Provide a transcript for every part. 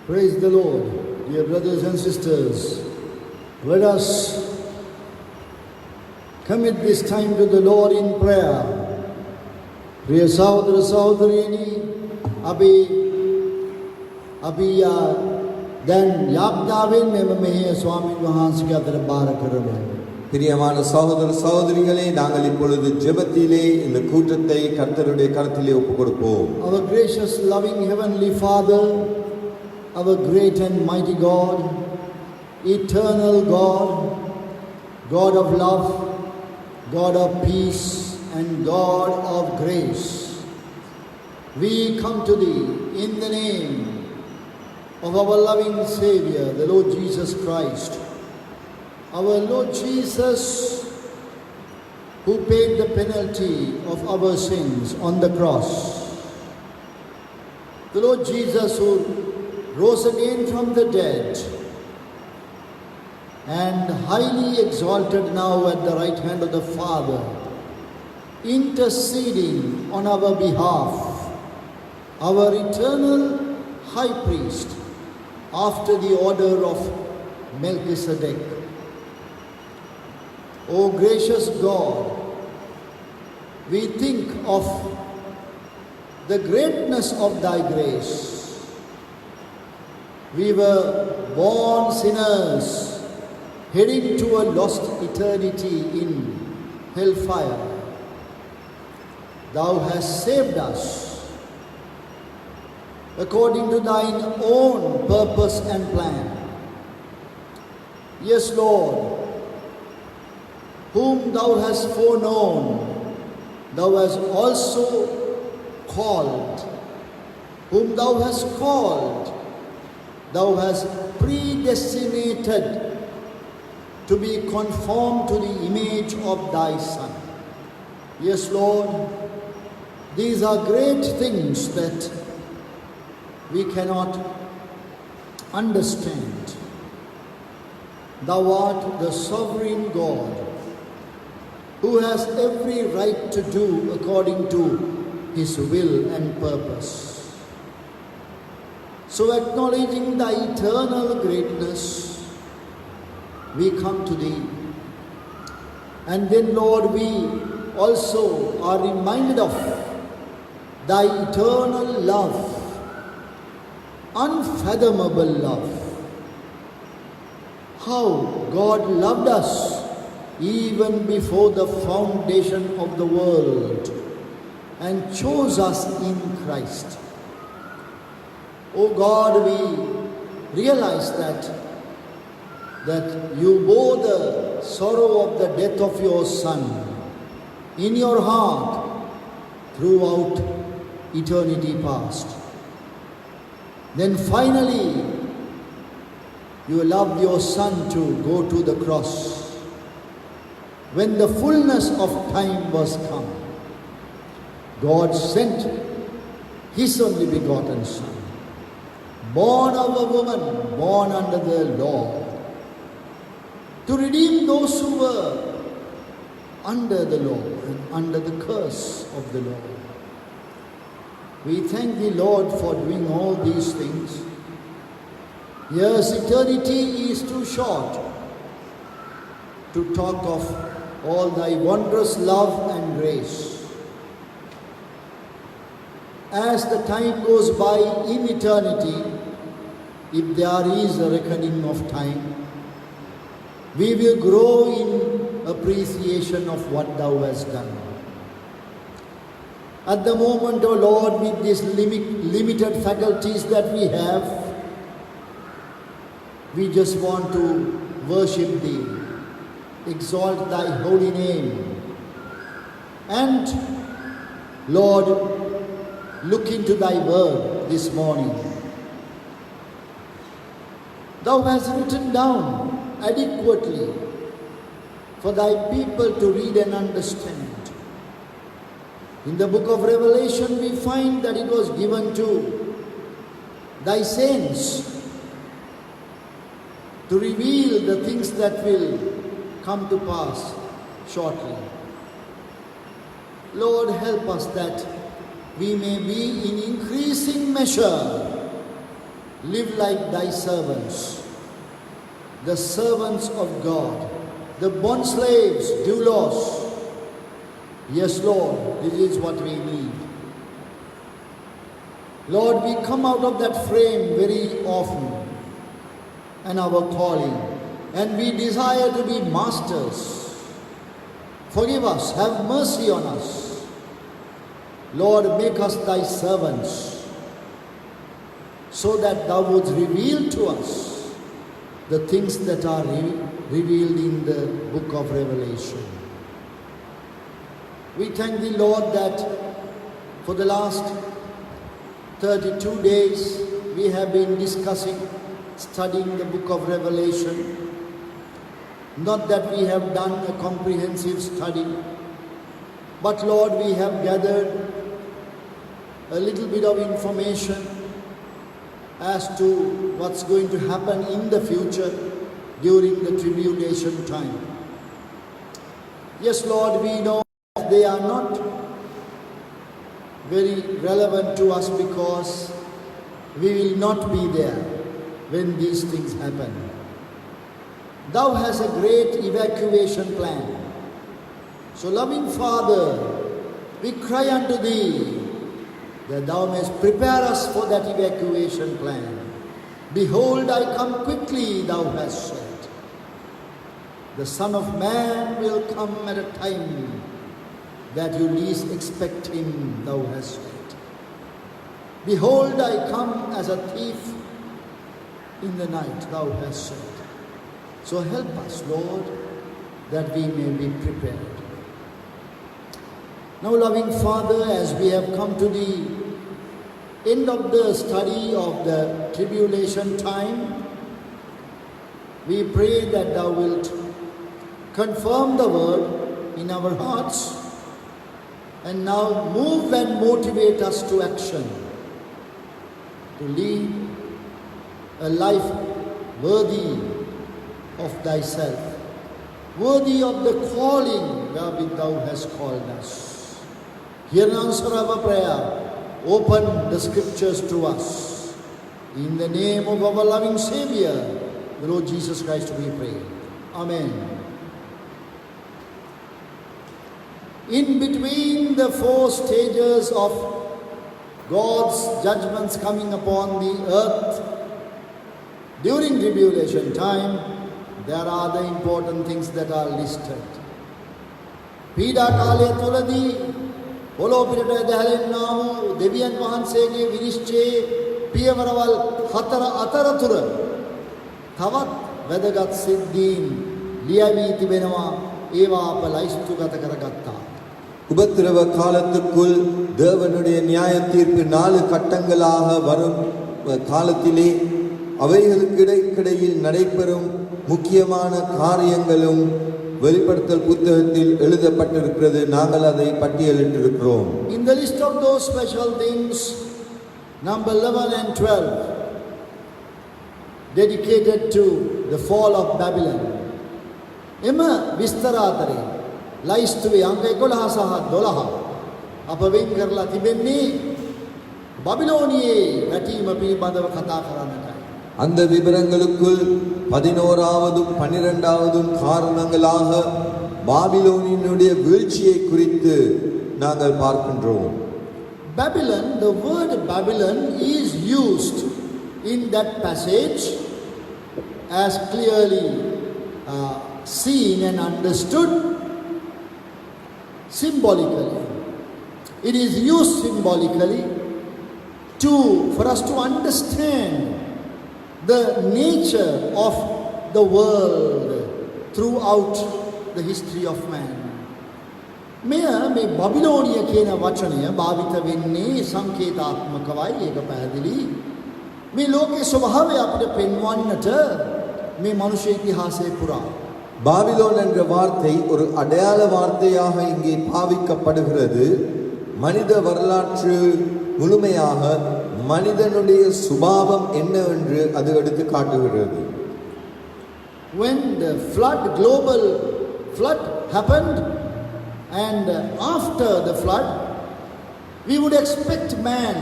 Praise the Lord, dear brothers and sisters. Let us commit this time to the Lord in prayer. प्रिय सहोदर सहोदरिनी अभी දැන් යාප්තාවෙන් මෙම මෙහෙය ස්වාමීන් වහන්සේගේ අතර බාර කරමු. பிரியமான சகோதர சகோதரிகளே, நாங்கள் இப்பொழுது ஜெபத்திலே இந்த கூட்டத்தை கர்த்தருடைய கரத்திலே ஒப்புக் கொடுப்போம். Our gracious loving heavenly Father, our great and mighty God, eternal God, God of love, God of peace and God of grace, we come to thee in the name of our loving Savior, the Lord Jesus Christ. Our Lord Jesus, who paid the penalty of our sins on the cross. The Lord Jesus, who rose again from the dead and highly exalted now at the right hand of the Father, interceding on our behalf, our eternal high priest, after the order of Melchizedek. O gracious God, we think of the greatness of thy grace. We were born sinners, heading to a lost eternity in hellfire. Thou hast saved us according to thine own purpose and plan. Yes, Lord, whom thou hast foreknown, thou hast also called. Whom thou hast called, thou hast predestinated to be conformed to the image of thy Son. Yes, Lord, these are great things that we cannot understand. Thou art the sovereign God, who has every right to do according to his will and purpose. So acknowledging thy eternal greatness, we come to thee. And then, Lord, we also are reminded of thy eternal love, unfathomable love. How God loved us even before the foundation of the world and chose us in Christ. Oh God, we realize that you bore the sorrow of the death of your Son in your heart throughout eternity past. Then finally, you allowed your Son to go to the cross. When the fullness of time was come, God sent his only begotten Son, born of a woman, born under the law, to redeem those who were under the law and under the curse of the law. We thank thee, Lord, for doing all these things. Yes, eternity is too short to talk of all thy wondrous love and grace. As the time goes by in eternity, if there is a reckoning of time, we will grow in appreciation of what thou hast done. At the moment, O Lord, with these limited faculties that we have, we just want to worship thee, exalt thy holy name. And Lord, look into thy word this morning. Thou hast written down adequately for thy people to read and understand. In the book of Revelation, we find that it was given to thy saints to reveal the things that will come to pass shortly. Lord, help us that we may be in increasing measure live like thy servants, the servants of God, the bond slaves, doulos. Yes, Lord, this is what we need. Lord, we come out of that frame very often and our calling, and we desire to be masters. Forgive us, have mercy on us. Lord, make us thy servants, so that thou wouldst reveal to us the things that are revealed in the book of Revelation. We thank thee, Lord, that for the last 32 days we have been discussing, studying the book of Revelation. Not that we have done a comprehensive study, but Lord, we have gathered a little bit of information as to what's going to happen in the future during the tribulation time. Yes, Lord, we know they are not very relevant to us because we will not be there when these things happen. Thou hast a great evacuation plan. So, loving Father, we cry unto thee that thou mayst prepare us for that evacuation plan. Behold, I come quickly, thou hast said. The Son of Man will come at a time that you least expect him, thou hast said. Behold, I come as a thief in the night, thou hast said. So help us, Lord, that we may be prepared. Now, loving Father, as we have come to the end of the study of the tribulation time, we pray that thou wilt confirm the word in our hearts and now move and motivate us to action, to lead a life worthy of thyself, worthy of the calling wherewith thou hast called us. Hear and answer our prayer. Open the scriptures to us. In the name of our loving Savior, the Lord Jesus Christ, we pray. Amen. In between the 4 stages of God's judgments coming upon the earth during tribulation time, there are the important things that are listed. පීඩා කාලය තුලදී පොළොව පිටට ඇදහැලෙන්නා වූ දෙවියන් වහන්සේගේ විනිශ්චයේ පියවරවල් 4 අතරතුර තවත් වැදගත් සිද්ධීන් ලියවී තිබෙනවා. ඒවා අප ලයිස්තුගත කරගත්තා. உபத்திரவ காலத்துக்குள் தேவனுடைய நியாய தீர்ப்பு 4 கட்டங்களாக வரும் காலத்திலே அவைகளுக்கு இடையில் நடைபெறும் முக்கியமான காரியங்களும் வெளிப்படுத்தல் புத்தகத்தில் எழுதப்பட்டிருக்கிறது. நாங்கள் அதை பட்டியலிட்டிருக்கிறோம். In the list of those special things, number 11 and 12 dedicated to the fall of Babylon. එම විස්තර අතරේ ලයිස්තුවේ අංක 11 සහ 12 අප වෙන් කරලා තිබෙන්නේ බබිලෝනියේ වැටීම පිළිබඳව කතා කරන්නටයි. அந்த விவரங்களுக்குள் 11ஆவதும் 12ஆவதும் காரணங்களாக பாபிலோனினுடைய வீழ்ச்சியை குறித்து நாங்கள் பார்க்கின்றோம். Babylon, the word Babylon is used in that passage as clearly seen and understood symbolically. It is used symbolically for us to understand the nature of the world throughout the history of man. මෙය මේ බබිලෝනිය කියන වචනය භාවිත වෙන්නේ සංකේතාත්මකවයි. ඒක පැහැදිලි. මේ ලෝකයේ ස්වභාවය අපිට පෙන්වන්නට මේ මනුෂ්‍ය ඉතිහාසයේ පුරා பாபிலோன் என்ற வார்த்தை ஒரு அடையாள வார்த்தையாக இங்கே பாவிக்கப்படுகிறது. மனித வரலாற்று முழுமையாக மனிதனுடைய சுபாவம் என்னவென்று அது எடுத்து காட்டுகிறது. When the global flood happened, and after the flood, we would expect man,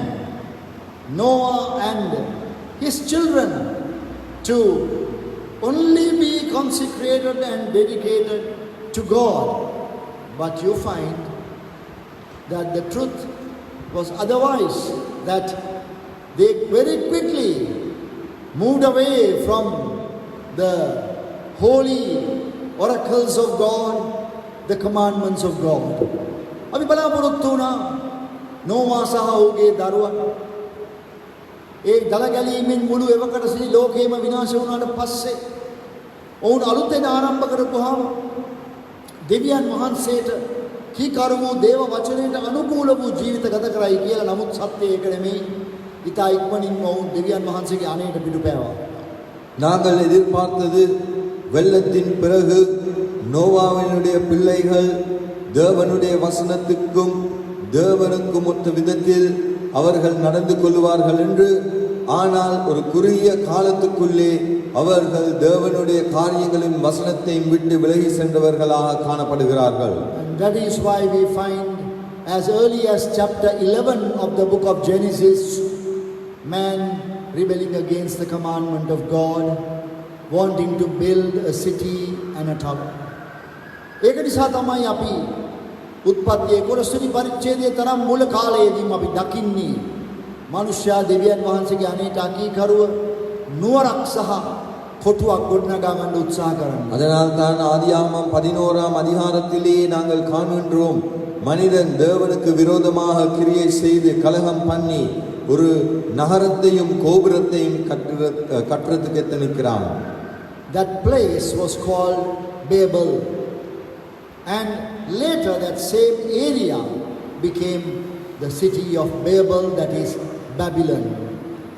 Noah and his children to only be consecrated and dedicated to God. But you find that the truth was otherwise, that they very quickly moved away from the holy oracles of God, the commandments of God. අපි බලාපොරොත්තු වුණා නෝවා සහ ඔහුගේ දරුවන් ඒ දල ගැලීමෙන් මුළු එවකට සිටි ලෝකෙම විනාශ වුණාට පස්සේ ඔවුන් අලුතෙන් ආරම්භ කරපුවාම දෙවියන් වහන්සේට කීකරු වූ දේව වචනයට අනුකූල වූ ජීවිත ගත කරයි කියලා. නමුත් සත්‍යය ඒක නෙමෙයි. ඊට ඉක්මනින්ම ඔවුන් දෙවියන් වහන්සේගේ අනේට පිටුපෑවා. நாங்கள் எதிர்பார்த்தது வெள்ளத்தின் பிறகு நோவாவினுடைய பிள்ளைகள் தேவனுடைய வசனத்துக்கும் தேவனுக்கும் ஒத்த விதத்தில் அவர்கள் நடந்து கொள்வார்கள் என்று. ஆனால் ஒரு குறுகிய காலத்துக்குள்ளே அவர்கள் தேவனுடைய காரியங்களின் வசனத்தையும் விட்டு விலகி சென்றவர்களாக காணப்படுகிறார்கள். And that is why we find as early as chapter 11 of the book of Genesis, man rebelling against the commandment of God, wanting to build a city and a tower. ඒක නිසා තමයි අපි උත්පත්ති 11 වෙනි පරිච්ඡේදයේ තරම් මුල කාලයේදීම අපි දකින්නේ මනුෂ්‍යයා දෙවියන් වහන්සේගේ අනේට අකීකරුව නුවරක් සහ කොටුවක් ගොඩනගා ගන්න උත්සාහ කරනවා. அதனால் தான் ஆதியாகமம் 11ஆம் அதிகாரத்திலே நாங்கள் காண்கின்றோம், மனிதன் தேவனுக்கு விரோதமாக கிரியை செய்து கலகம் பண்ணி ஒரு நகரத்தையும் கோபுரத்தையும் கட்டுறதுக்கு எத்தனிக்கிறான். That place was called Babel, and later that same area became the city of Babel, that is Babylon.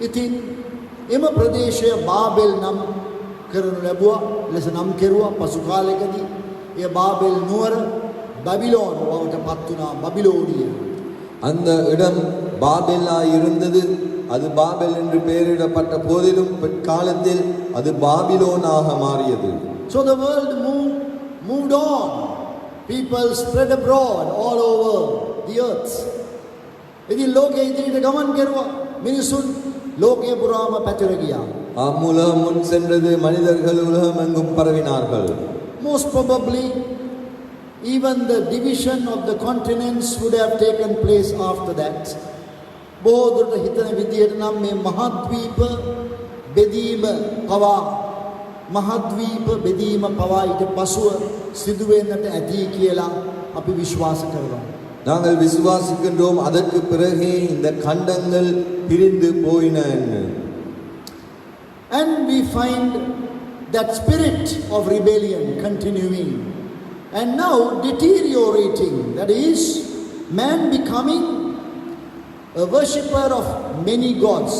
ඉතින් එම ප්‍රදේශය බාබෙල් නම් කරනු ලැබුවා, ලෙස නම් කෙරුවා. පසු කාලයකදී ඒ බාබෙල් නුවර බැබිලෝන් බවට පත් වුණා, බබිලෝනිය. அந்த இடம் பாபெலா இருந்தது. அது பாபெல் என்று பெயரிடப்பட்ட போதிலும் பிற்காலத்தில் அது பாபிலோனாக மாறியது. So the world moved on. People spread abroad all over the earth. ඉතින් ලෝකයේ ඉදිරියට ගමන් කෙරුවා. මිනිසුන් ලෝකයේ පුරාම පැතිර ගියා. உலகம் முன் சென்றது. மனிதர்கள் உலகம் எங்கும் பரவினார்கள். Most probably even the division of the continents would have taken place after that. බොහෝ දුරට හිතන විදියට නම් මේ මහද්වීප බෙදීම පවා ඊට පසුව සිදු වෙන්නට ඇති කියලා අපි විශ්වාස කරනවා. நாங்கள் விசுவாசிக்கின்றோம் அதற்கு பிறகே இந்த கண்டங்கள் பிரிந்து போயின என்று. And we find that spirit of rebellion continuing and now deteriorating, that is man becoming a worshipper of many gods,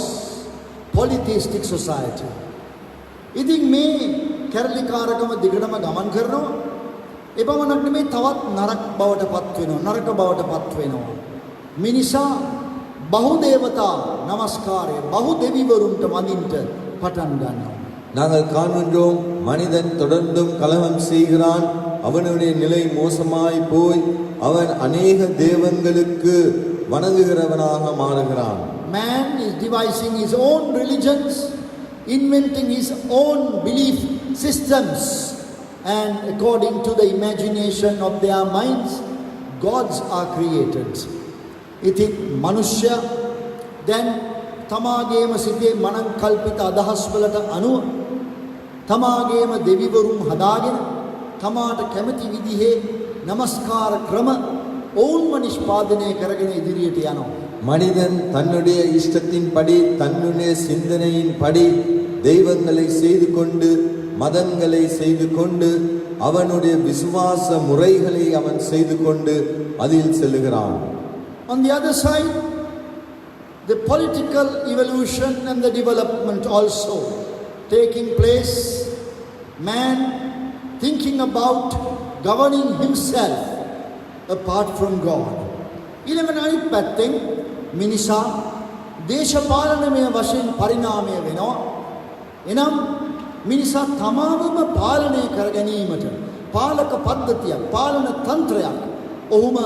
polytheistic society. ඉතින් මේ කැරලිකාරකම දිගටම ගමන් කරනවා. එපමණක් නෙමෙයි, තවත් නරක බවට පත් වෙනවා. මිනිසා බහුදේවතා නමස්කාරය, බහුදෙවිවරුන්ට වඳින්න පටන් ගන්නවා. நாங்கள் காண்கின்றோம், மனிதன் தொடர்ந்தும் கலகம் செய்கிறான். அவனுடைய நிலை மோசமாய் போய் அவன் அநேக தேவன்களுக்கு வணங்குகிறவனாக மாறுகிறான். Man is devising his own religions, inventing his own belief systems, and according to the imagination of their minds, gods are created. ඉතින් මනුෂ්‍ය දැන් තමාගේම සිතේ මනං කල්පිත අදහස් වලට අනුව තමාගේම දෙවිවරුන් හදාගෙන තමාට කැමති විදිහේ නමස්කාර ක්‍රම ඔවුන්ම නිෂ්පාදනය කරගෙන ඉදිරියට යනවා. மனிதன் தன்னுடைய இஷ்டத்தின்படி தன்னுடைய சிந்தனையின்படி தெய்வங்களை செய்து கொண்டு மதங்களை செய்து கொண்டு அவனுடைய விசுவாச முறைகளை அவன் செய்து கொண்டு அதில் செல்லுகிறான். On the other side, the political evolution and the development also taking place, man thinking about governing himself apart from God. ඊළඟට අනිත් පැත්තෙන් මිනිසා දේශපාලනමය වශයෙන් පරිණාමය වෙනවා. එනම් මිනිසා තමාවම පාලනය කර ගැනීමට පාලක පද්ධතියක්, පාලන තන්ත්‍රයක් ඔහුම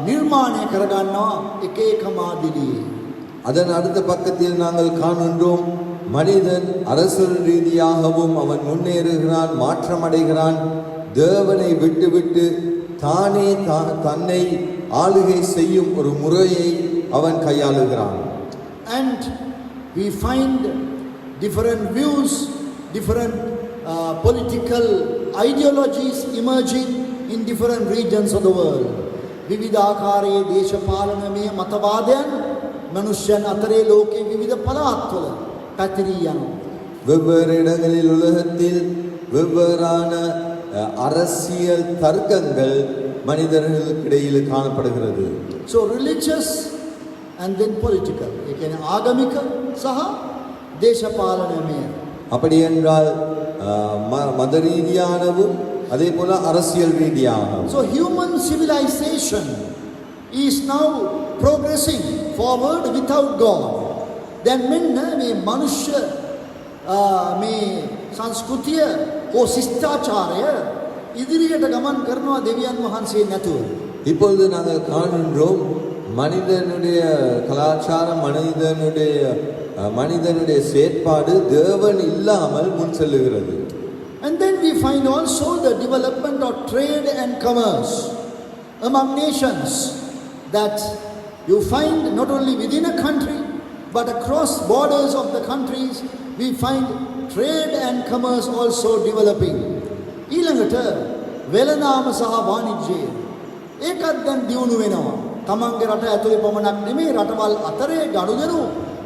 නිර්මාණය කර ගන්නවා එක එක මාදිලියේ. அதன் அடுத்த பக்கத்தில் நாங்கள் காண்கின்றோம், மனிதன் அரசியல் ரீதியாகவும் அவன் முன்னேறுகிறான், மாற்றமடைகிறான். தேவனை விட்டுவிட்டு தானே தன்னை ஆளுகை செய்யும் ஒரு முறையை அவன் கையாளுகிறான். And we find different views, different political ideologies emerging in different regions of the world. විවිධ ආකාරයේ දේශපාලනමය මතවාදයන් මනුෂ්‍යයන් අතරේ ලෝකයේ විවිධ පළාත්වල පැතිරී යනවා. வெவ்வேறு இடங்களில் உலகத்தில் வெவ்வேறான அரசியல் தர்க்கங்கள் மனிதர்களுக்கிடையில் காணப்படுகிறது. So religious and then political. ඒ කියන්නේ ආගමික සහ දේශපාලනමය. அப்படி என்றால் மத ரீதியானவும் அதே போல அரசியல் ரீதியாகவும். So human civilization is now progressing forward without God. Then මෙන්න මේ මනුෂ්‍ය මේ සංස්කෘතිය හෝ ශිෂ්ටාචාරය ඉදිරියට ගමන් කරනවා දෙවියන් වහන්සේ නැතුව. இப்பொழுது நாங்கள் காண்கின்றோம், மனிதனுடைய கலாச்சாரம், மனிதனுடைய செயற்பாடு தேவன் இல்லாமல் முன் செல்லுகிறது. And then we find also the development of trade and commerce among nations, that you find not only within a country but across borders of the countries we find trade and commerce also developing. ඊළඟට වෙළඳාම සහ වාණිජ්‍යය ඒකත් දැන් දියුණු වෙනවා. තමන්ගේ රට ඇතුලේ පමණක් නෙමෙයි, රටවල් අතරේ ගනුදෙනු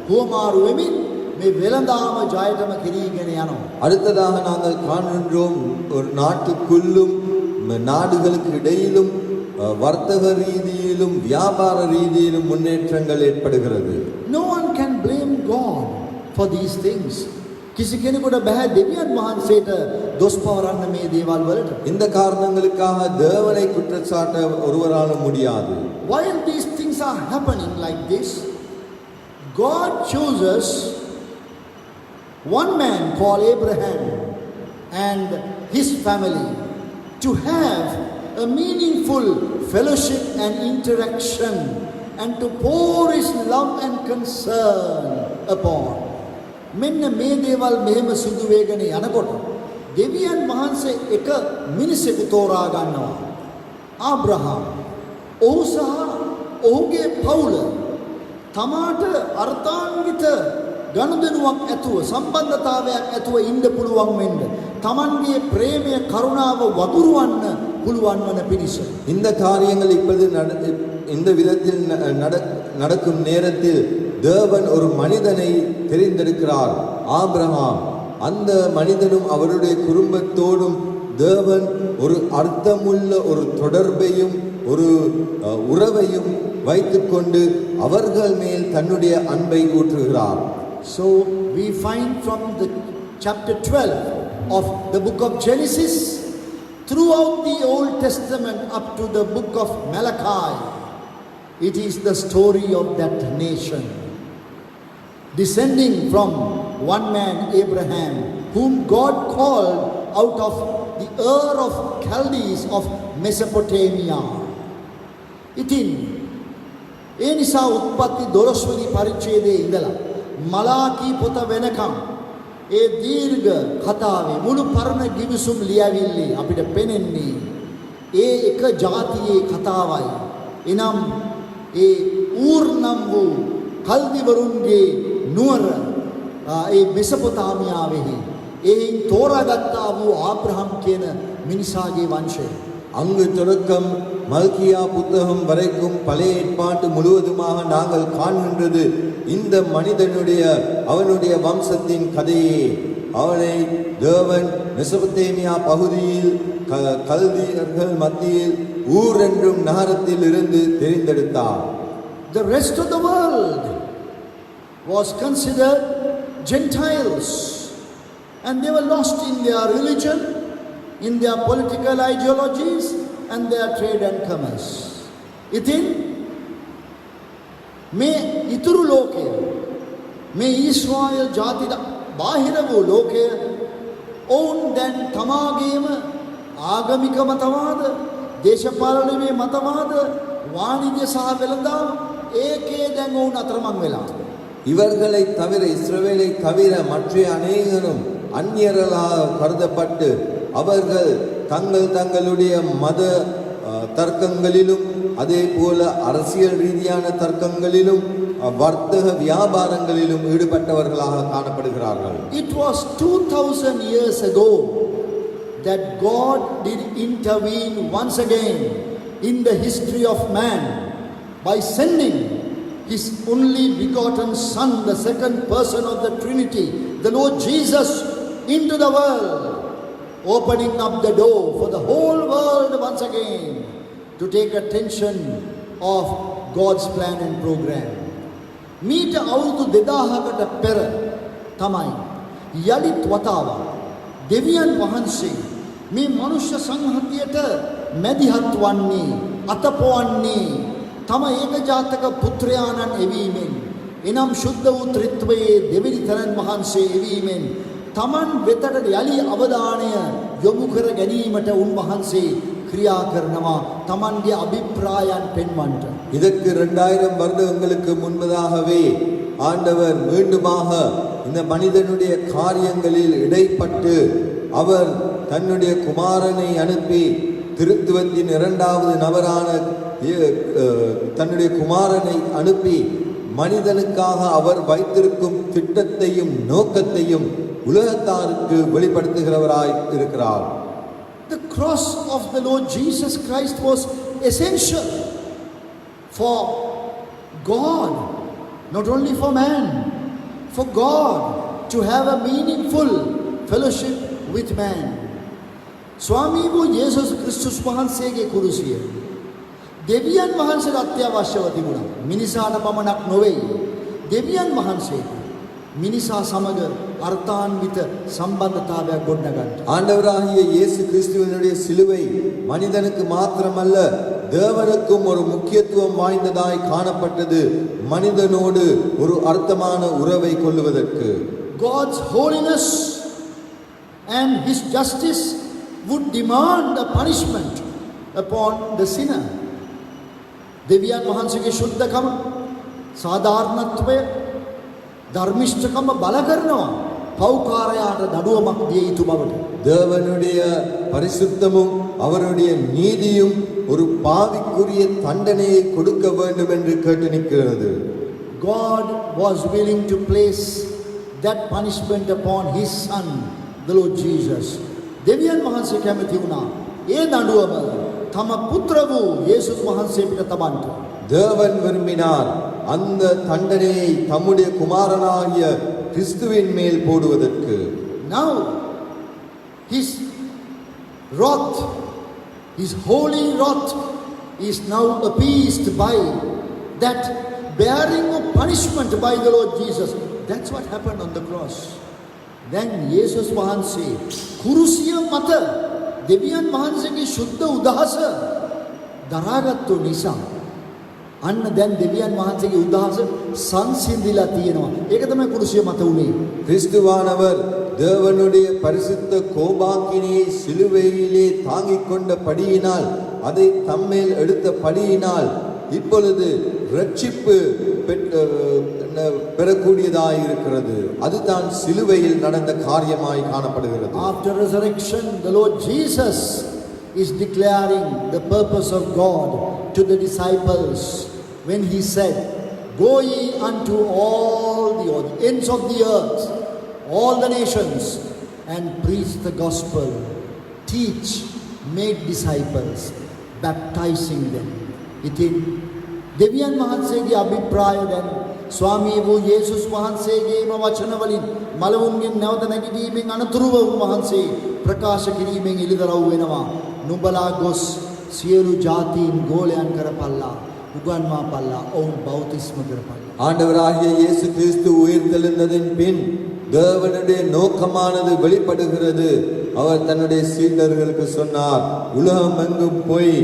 හුවමාරු වෙමින් මේ වෙළඳාම ජයටම කිරීගෙන යනවා. அடுத்ததாக நாங்கள் காண்கின்றோம், ஒரு நாட்டுக்குள்ளும் நாடுகளுக்கு இடையிலும் வர்த்தக ரீதியிலும் வியாபார ரீதியிலும் முன்னேற்றங்கள் ஏற்படுகிறது. No one can blame God for these things. කිසි කෙනෙකුට බෑ දෙවියන් වහන්සේට දොස් පවරන්න මේ දේවල් වලට. இந்த காரணங்களுக்காக தேவனை குற்றச்சாட்ட ஒருவராலும் முடியாது. While these things are happening like this, God chooses one man called Abraham and his family to have a meaningful fellowship and interaction and to pour his love and concern upon. මෙන්න මේ දේවල් මෙහෙම සිදු වෙගෙන යනකොට දෙවියන් වහන්සේ එක මිනිසෙකු තෝරා ගන්නවා. ආබ්‍රහම්. ඔහු සහ ඔහුගේ පවුල තමාට අර්ථාන්විත ගනුදෙනුවක් ඇතුව, සම්බන්ධතාවයක් ඇතුව ඉන්න පුළුවන් වෙන්න, තමන්ගේ ප්‍රේමය කරුණාව වදුරවන්න පුළුවන් වන පිණිස. இந்த காரியங்கள் இப்பொழுது இந்த விதத்தில் நடக்கும் நேரத்தில் தேவன் ஒரு மனிதனை தெரிந்தெடுக்கிறார், ஆபிரகாம். அந்த மனிதனும் அவருடைய குடும்பத்தோடும் தேவன் ஒரு அர்த்தமுள்ள ஒரு தொடர்பையும் ஒரு உறவையும் வைத்துக்கொண்டு அவர்கள் மேல் தன்னுடைய அன்பை ஊற்றுகிறார். So we find from the chapter 12 of the book of Genesis throughout the Old Testament up to the book of Malachi, it is the story of that nation descending from one man, Abraham, whom God called out of the Ur of Chaldees of Mesopotamia. ඉතින් ඒ නිසා උත්පත්ති 12 වෙනි පරිච්ඡේදයේ ඉඳලා මලාකී පොත වෙනකම් ඒ දීර්ඝ කතාවේ මුළු පරණ ගිවිසුම් ලියවිල්ලේ අපිට පෙනෙන්නේ ඒ එක ජාතියේ කතාවයි. එනම් ඒ ඌර් නම් වූ කල්දිවරුන්ගේ නුවර ඒ මෙසොපොතාමියාවෙහි එයින් තෝරාගත්තා වූ ආබ්‍රහම් කියන මිනිසාගේ වංශය. அங்கு தொடக்கம் மல்கியா புத்தகம் வரைக்கும் பழைய ஏற்பாட்டு முழுவதுமாக நாங்கள் காண்கின்றது இந்த மனிதனுடைய அவனுடைய வம்சத்தின் கதையே. அவனை தேவன் மெசொப்பொத்தேமியா பகுதியில் கல்தியர்கள் மத்தியில் ஊர் என்றும் நகரத்தில் இருந்து தெரிந்தெடுத்தார். The rest of the world was considered Gentiles, and they were lost in their religion, in their political ideologies and their trade and commerce. ඉතින් මේ ඉතුරු ලෝකය, මේ ඊශ්‍රායල් ජාතියට බාහිර වූ ලෝකය, ඔවුන් දැන් තමාගේම ආගමික මතවාද, දේශපාලනීය මතවාද, වාණිජ්‍ය සහ වෙළඳාම ඒකේ දැන් ඔවුන් අතරමං වෙලා. இவர்களை தவிர இஸ்ரவேலை தவிர மற்ற அநேகரும் அந்நியர்களாக கருதப்பட்டு அவர்கள் தங்களுடைய மத தர்க்கங்களிலும் அதே போல அரசியல் ரீதியான தர்க்கங்களிலும் வர்த்தக வியாபாரங்களிலும் ஈடுபட்டவர்களாக காணப்படுகிறார்கள். It was 2000 years ago that God did intervene once again in the history of man by sending His only begotten Son, the second person of the Trinity, the Lord Jesus, into the world, opening up the door for the whole world once again to take attention of God's plan and program. මීට අවුරුදු 2000කට පෙර තමයි යලිත් වතාවක් දෙවියන් වහන්සේ මේ මනුෂ්‍ය සංහතියට මැදිහත් වන්නේ අතපොවන්නේ තම ඒකජාතක පුත්‍රයාණන් එවීමෙන් එනම් ශුද්ධ වූ ත්‍රිත්වයේ දෙවිනි තරන් වහන්සේ එවීමෙන් තමන් වෙතට යලි අවධානය යොමු කර ගැනීමට උන්වහන්සේ கிரியா කරනවා තමන්ගේ අභිප්‍රායන් පෙන්වන්නට. இதற்கு 2000 வருடங்களுக்கு முன்பதாகவே ஆண்டவர் மீண்டுமாக இந்த மனிதனுடைய காரியங்களில் இடைப்பட்டு அவர் தன்னுடைய குமாரனை அனுப்பி திருத்துவத்தின் இரண்டாவது நபரான தன்னுடைய குமாரனை அனுப்பி மனிதனுக்காக அவர் வைத்திருக்கும் திட்டத்தையும் நோக்கத்தையும் உலகத்தாருக்கு வெளிப்படுத்துகிறவராய் இருக்கிறார். The cross of the Lord Jesus Christ was essential for God, not only for man, for God to have a meaningful fellowship with man. ස්වාමී වූ යේසුස් ක්‍රිස්තුස් වහන්සේගේ කුරුසිය දෙවියන් වහන්සේට අත්‍යවශ්‍යව තිබුණා. මිනිසාට පමණක් නොවේ. දෙවියන් වහන්සේට මිනිසා සමග அர்த்தான்வித சம்பந்தතාවයක් ගොඩනගන්න. ஆண்டவராகிய இயேசு கிறிஸ்துவினுடைய சிலுவை மனிதனுக்கு மாத்திரமல்ல தேவனுக்கும் ஒரு முக்கியத்துவம் வாய்ந்ததாய் காணப்பட்டது. மனிதனோடு ஒரு அர்த்தமான உறவை கொள்ளுவதற்கு. God's holiness and His justice would demand a punishment upon the sinner. දෙවියන් වහන්සේගේ ශුද්ධකම සාධාරණත්වය ධර්මිෂ්ඨකම බල කරනවා පෞකාරයාට දඩුවමක් දිය යුතු බවට. தேவனுடைய பரிசுத்தமும் அவருடைய நீதியும் ஒரு பாவிக்குரிய தண்டனையை கொடுக்க வேண்டும் என்று கேட்டு நிற்கிறது. God was willing to place that punishment upon His Son, the Lord Jesus. දෙවියන් වහන්සේ කැමති වුණා ඒ දඬුවම තම පුත්‍ර වූ යේසුස් වහන්සේ පිට තබන්න. தேவன் விரும்பினார் அந்த தண்டனையை தம்முடைய குமாரனாகிய கிறிஸ்துவின் மேல் போடுவதற்கு. Now His wrath, His holy wrath is now appeased by that bearing of punishment by the Lord Jesus. That's what happened on the cross. Then Jesus වහන්සේ කුරුසිය මත දෙවියන් වහන්සේගේ ශුද්ධ උදහස දරාගත්තු නිසා අන්න දැන් දෙවියන් වහන්සේගේ උදහස සංසිඳිලා තියෙනවා. ඒක තමයි කුරුසිය මත උනේ. கிறிஸ்துவானவர் தேவனுடைய பரிசுத்த கோபாக்கினியை சிலுவையிலே தாங்கிக் கொண்ட படியினால் அதை தம்மேல் எடுத்த படியினால் இப்பொழுது ரட்சிப்பு பெறக்கூடியதாய் இருக்கிறது. அதுதான் சிலுவையில் நடந்த காரியமாய் காணப்படுகிறது. After resurrection, the Lord Jesus is declaring the purpose of God to the disciples when He said, "Go ye unto all the ends of the earth, all the nations, and preach the gospel. Teach, make disciples, baptizing them." ඉතින් දෙවියන් වහන්සේගේ අභිප්‍රාය දැන් ස්වාමී වූ යේසුස් වහන්සේගේම වචන වලින් මලවුන්ගෙන් නැවත නැගිටීමෙන් අනතුරුව උන්වහන්සේ ප්‍රකාශ කිරීමෙන් එළිදරව් වෙනවා. නුඹලා ගොස් සියලු ජාතීන් ගෝලයන් කරපල්ලා, උගන්වා පල්ලා, ඔවුන් බෞතිස්ම කරපල්ලා. ஆண்டவராகிய இயேசு கிறிஸ்து உயிர்த்தெழுந்ததின் பின் தேவனுடைய நோக்கமானது வெளிப்படுகிறது. அவர் தன்னுடைய சீடர்களுக்கு சொன்னார், உலகம் எங்கும் போய்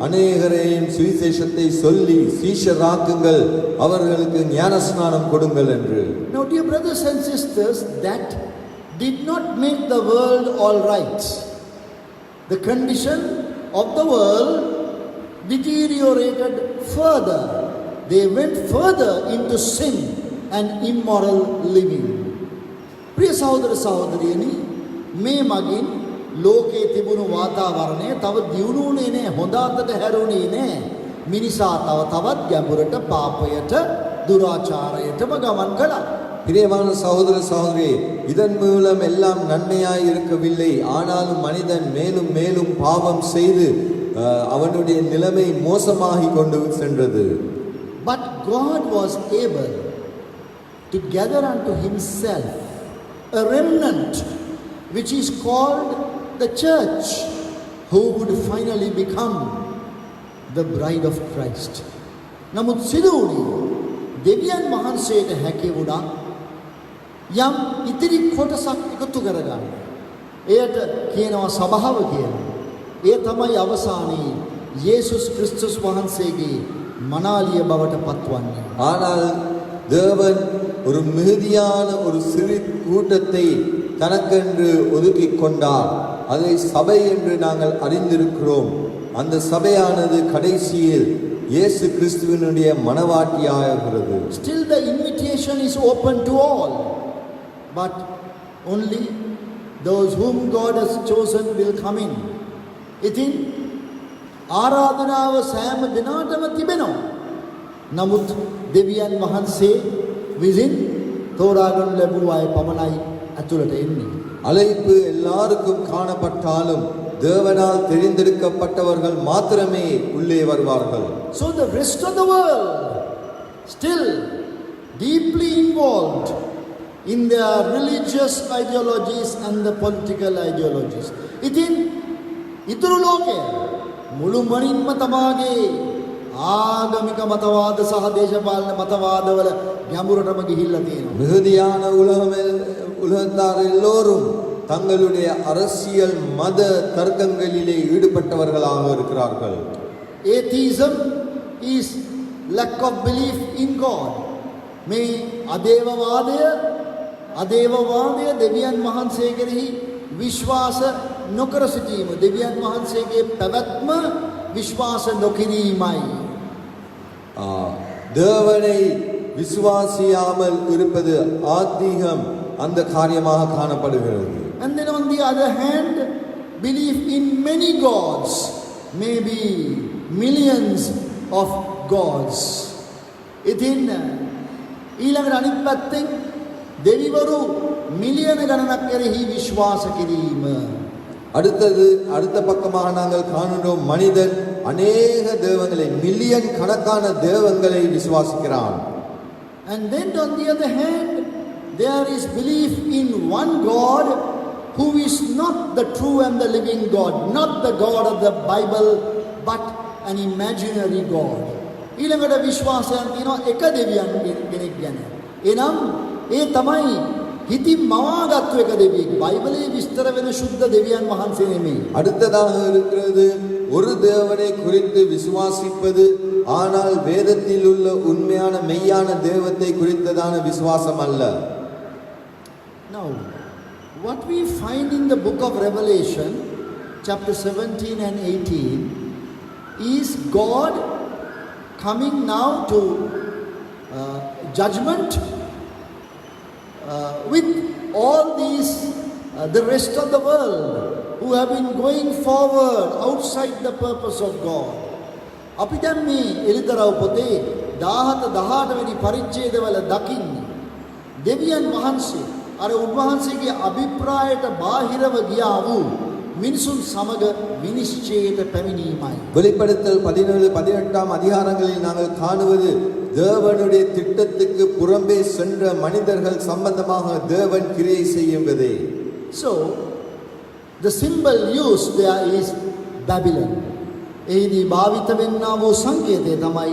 அநேகரையும் சுவிசேஷத்தை சொல்லி சீஷராக்குங்கள், அவர்களுக்கு ஞானஸ்நானம் கொடுங்கள் என்று. Now dear brothers and sisters, that did not make the world all right. The condition of the world deteriorated further. They went further into sin and immoral living. ප්‍රිය සහෝදර සහෝදරියනි, මේ මගින් ලෝකයේ තිබුණු වාතාවරණය තව දියුණුුනේ නෑ, හොඳ අතට හැරුණේ නෑ. මිනිසා තවත් ගැඹුරට පාපයට, දුරාචාරයටම ගමන් කළා. பிரியமான சகோதர சகோதரி, இதன் மூலம் எல்லாம் நன்மையாய் இருக்கவில்லை. ஆனாலும் மனிதன் மேலும் மேலும் பாவம் செய்து அவனுடைய நிலைமை மோசமாகி கொண்டு சென்றது. But God was able to gather unto himself a remnant which is called the church, who would finally become the bride of Christ. නමුත් සිදු වුණේ දෙවියන් වහන්සේට හැකි වුණා යම් ඉතිරි කොටසක් එකතු කරගන්න. එයට කියනවා සභාව කියලා. ඒ තමයි අවසානයේ යේසුස් ක්‍රිස්තුස් වහන්සේගේ මනාලිය බවට පත්වන්නේ. ஆனால் தேவன் ஒரு மிகுதியான ஒரு சிறு கூட்டத்தை தனக்கென்று ஒதுக்கி கொண்டார். அதை சபை என்று நாங்கள் அறிந்திருக்கிறோம். அந்த சபையானது கடைசியில் இயேசு கிறிஸ்துவினுடைய மனவாட்டியாகிறது. Still the invitation is open to all, but only those whom God has chosen will come in. ඉතින් ආරාධනාව සෑම දිනකටම තිබෙනවා. නමුත් දෙවියන් වහන්සේ විසින් තෝරාගනු ලැබුව අය පමණයි ඇතුළට එන්නේ. அழைப்பு எல்லாருக்கும் காணப்பட்டாலும் தேவனால் தெரிந்தெடுக்கப்பட்டவர்கள் மாத்திரமே உள்ளே வருவார்கள். So the rest of the world still deeply involved in their religious ideologies and the political ideologies. ඉතින් ඉතුරු ලෝකය මුළුමනින්ම තමාගේ ආගමික මතවාද සහ දේශපාලන මතවාදවල ගැඹුරටම ගිහිල්ලා තියෙනවා. மிகுதியான உலகத்தார் எல்லோரும் தங்களுடைய அரசியல் மத தர்க்கங்களிலே ஈடுபட்டவர்களாக இருக்கிறார்கள். Atheism is lack of belief in God. මේ අදේවවාදය දෙවියන් වහන්සේ කෙරෙහි විශ්වාස නොකර සිටීම, දෙවියන් වහන්සේගේ පැවැත්ම විශ්වාස නොකිරීමයි. தேவனை விசுவாசியாமல் இருப்பது ஆத்திகம் அந்த காரியமாக காணப்படுகிறது. And then on the other hand, belief in many gods, maybe millions of gods. ඉතින් ඊළඟට අනිත් පැත්තෙන් දෙවිවරු මිලියන ගණනක් කෙරෙහි විශ්වාස කිරීම. அடுத்த பக்கமாக நாங்கள் காணுகிறோம், மனிதன் அநேக தேவங்களை, மில்லியன் கணக்கான தேவங்களை விசுவாசிக்கிறான். And then on the other hand, there is belief in one God who is not the true and the living God, not the God of the Bible, but an imaginary God. ඊළඟට විශ්වාසයන් තියෙනවා එක දෙවියන් කෙනෙක් ගැන. එනම් ඒ තමයි හිතින් මවාගත්තු එක දෙවියෙක්. බයිබලයේ විස්තර වෙන සුද්ධ දෙවියන් වහන්සේ නෙමෙයි. அடுத்ததாக இருக்கிறது ஒரு தேவனை குறித்து விசுவாசிப்பது, ஆனால் வேதத்தில் உள்ள உண்மையான மெய்யான தேவத்தை குறித்ததான விசுவாசம் அல்ல. Now, what we find in the book of Revelation, chapter 17 and 18, is God coming now to judgment with all these, the rest of the world who have been going forward outside the purpose of God. අපි දැන් මේ එළිදරව් පොතේ 17 වෙනි පරිච්ඡේදවල දකින්නේ දෙවියන් වහන්සේ අර උන්වහන්සේගේ අභිප්‍රායට බාහිරව ගියා වූ මිනිසුන් සමග විනිශ්චයයට පැමිණීමයි. வெளிப்படுத்தல் 17-18 அதிகாரங்களில் நாங்கள் காணுவது தேவனுடைய திட்டத்துக்கு புறம்பே சென்ற மனிதர்கள் சம்பந்தமாக தேவன் கிரியை செய்யும்பதே. So the symbol used there is Babylon. එහිදී භාවිත වෙන්නා වූ සංකේතය තමයි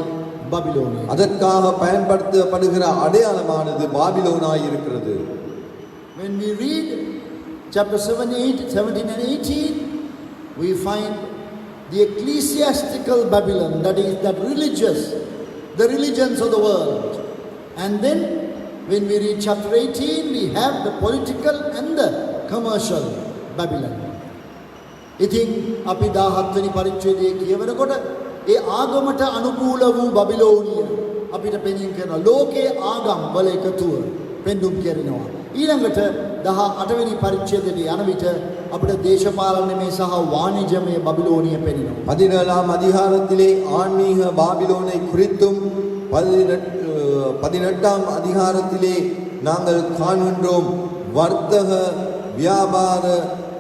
බබිලෝනිය. அதற்காக பயன்படுத்தப்படுகிற அடையாளமானது பாபிலோனாய் இருக்கிறது. When we read chapter 17 and 18, we find the ecclesiastical Babylon, that is that the religions of the world. And then when we read chapter 18, we have the political and the commercial Babylon. ඉතින් අපි 17 වෙනි පරිච්ඡේදයේ කියවනකොට ඒ ආගමට අනුකූල වූ බබිලෝනිය, අපිට පෙනීම කරනවා. ලෝකයේ ආගම් වල එකතුව පෙන්눔 කරනවා. ඊළඟට 18 වෙනි පරිච්ඡේදයේ යන විට අපිට දේශපාලනමය සහ වාණිජමය බබිලෝනිය පෙනෙනවා. 17ஆம் அதிகாரத்திலே ஆன்மீக பாபிலோனை குறித்தும் 18ஆம் அதிகாரத்திலே நாங்கள் காண்கின்றோம் வர்த்தக வியாபார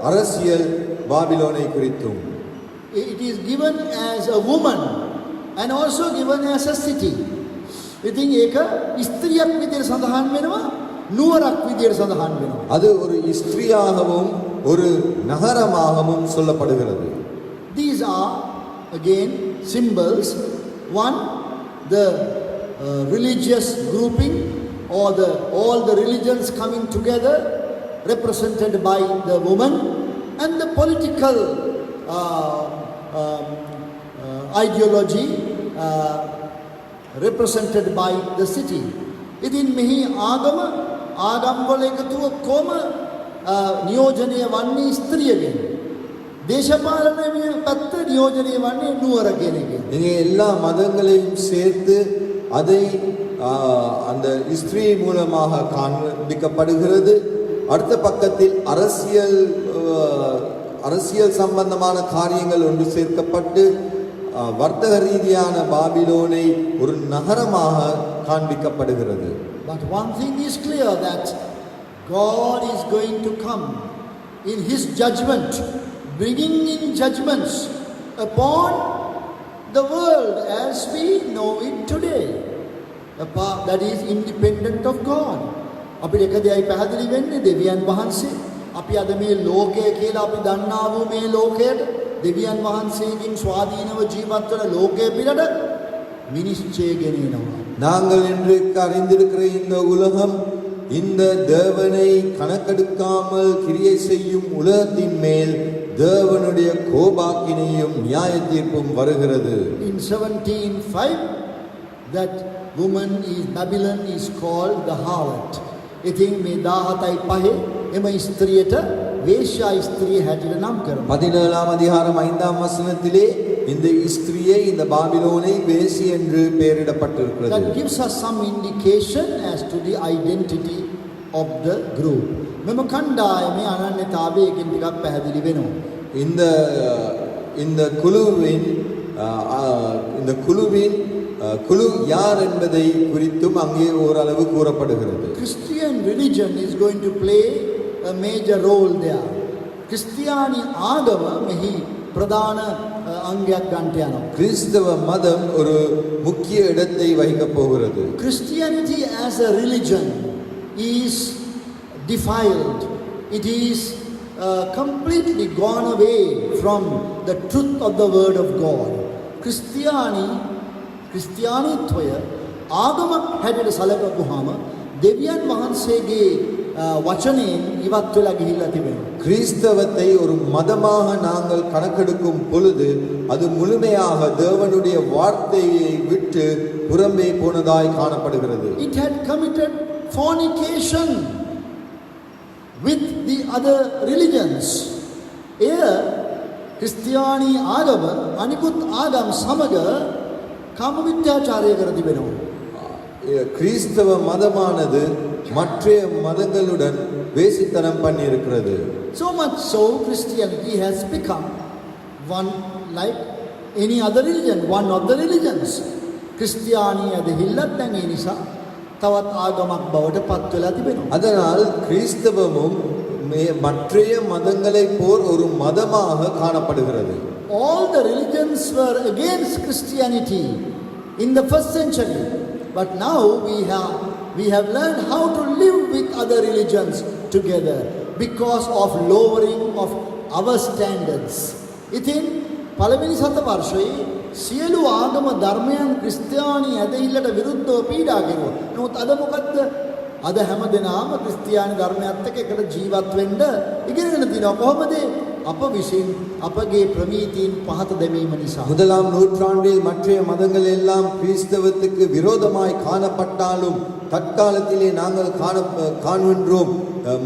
அரசியல் பாபிலோனை குறித்தும். It is given as a woman and also given as a city. ඉතින් ඒක ස්ත්‍රියක් විදිහට සඳහන් වෙනවා, නුවරක් විදිහට සඳහන් වෙනවා. அது ஒரு ஸ்திரீயாகவும் ஒரு நகரமாகவும் சொல்லப்படுகிறது. These are again symbols. One, the religious grouping or all the religions coming together represented by the woman, and the political ideology represented by the city. ඉතින් මෙහි ආගම් වල එකතුව කොම නියෝජනය වන්නේ ස්ත්‍රියගෙන්. දේශපාලනයේ පැත්ත නියෝජනය වන්නේ නුවර කියන එකෙන්. இங்கே எல்லா மதங்களையும் சேர்த்து அதை அந்த ஸ்திரீ மூலமாக காண்பிக்கப்படுகிறது. அடுத்த பக்கத்தில் அரசியல் சம்பந்தமான காரியங்கள் ஒன்று சேர்க்கப்பட்டு வர்த்தக ரீதியான பாபிலோனை ஒரு நகரமாக காண்பிக்கப்படுகிறது. But one thing is clear, that God is going to come in His judgment, bringing in judgments upon the world as we know it today. That is independent of God. අපි එක දෙයයි පැහැදිලි වෙන්නේ, දෙවියන් වහන්සේ අපි අද මේ ලෝකය කියලා අපි දන්නා වූ මේ ලෝකයට දෙවියන් වහන්සේගෙන් ස්වාධීනව ජීවත් වන ලෝකය පිටට විනිශ්චය ගෙනෙනවා. நாங்கள் இன்றைக்கு அறிந்திருக்கிற இந்த உலகம் இந்த தேவனை கணக்கெடுக்காமல் கிரியை செய்யும் உலகத்தின் மேல் தேவனுடைய கோபாக்கினையும் நியாய தீர்ப்பும் வருகிறது. In 17:5 that woman is Babylon is called the harlot. ඉතින් මේ 17:5 එම ස්ත්‍රියට வேஷ்யா ස්ත්‍රිය හැටියට නම් කරනවා. 17ஆம் அதிகாரம் 5ஆம் வசனத்திலே இந்த ஸ்திரியை, இந்த பாபிலோனை வேசி என்று பெயரிடப்பட்டிருக்கிறது. That gives us some indication as to the identity of the group. මෙම කණ්ඩායමේ අනන්‍යතාවයකින් ටිකක් පැහැදිලි වෙනවා. இந்த குழுவின் குழு யார் என்பதை குறித்தும் அங்கே ஓரளவு கூறப்படுகிறது. Christian religion is going to play a major role there. கிறிஸ்தியானி ஆகம මෙහි ප්‍රධාන අංගයක් ගන්නට යනවා. கிறிஸ்தவ மதம் ஒரு முக்கிய இடத்தை வகிக்கப் போகிறது. Christianity as a religion is defiled. It is completely gone away from the truth of the word of God. ක්‍රිස්තියානිත්වය ආගමක් හැටියට සැලකුවාම දෙවියන් වහන්සේගේ වචනයෙන් ඉවත් වෙලා ගිහිල්ලා තිබෙනවා. கிறிஸ்தவத்தை ஒரு மதமாக நாங்கள் கணக்கெடுக்கும் பொழுது அது முழுமையாக தேவனுடைய வார்த்தையை விட்டு புறம்பே போனதாய் காணப்படுகிறது. It had committed fornication with the other religions. ක්‍රිස්තියානි ආගම අනිකුත් ආගම් සමග කාම මිත්‍යාචාරය කර තිබෙනවා. கிறிஸ்தவ மதமானது மற்ற மதங்களுடன் வேசித்தனம் பண்ணி இருக்கிறது. So much so Christianity has become one like any other religion, one of the religions. ක්‍රිස්තියානියද හිල්ලත් දැන් ඒ නිසා තවත් ආගමක් බවට පත් වෙලා තිබෙනවා. அதனால் கிறிஸ்தவமும் மற்ற மதங்களை போல் ஒரு மதமாக காணப்படுகிறது. All the religions were against Christianity in the first century, but now we have learned how to live with other religions together because of lowering of our standards. ඉතින් පළවෙනි සතවර්ෂයේ සියලු ආගම ධර්මයන් ක්‍රිස්තියානි ඇදහිල්ලට විරුද්ධව පීඩා කෙරුවා. නමුත් අද මොකද්ද? අද හැමදෙනාම ක්‍රිස්තියානි ධර්මයත් එක්ක එකට ජීවත් වෙන්න ඉගෙනගෙන තිනවා. කොහොමද? අප විසින් අපගේ ප්‍රමීතීන් පහත දැමීම නිසා. முதலாம் நூற்றாண்டில் மற்ற மதங்கள் எல்லாம் கிறிஸ்தவத்துக்கு விரோதமாய் காணப்பட்டாலும் தற்காலத்திலே நாங்கள் காண்கின்றோம்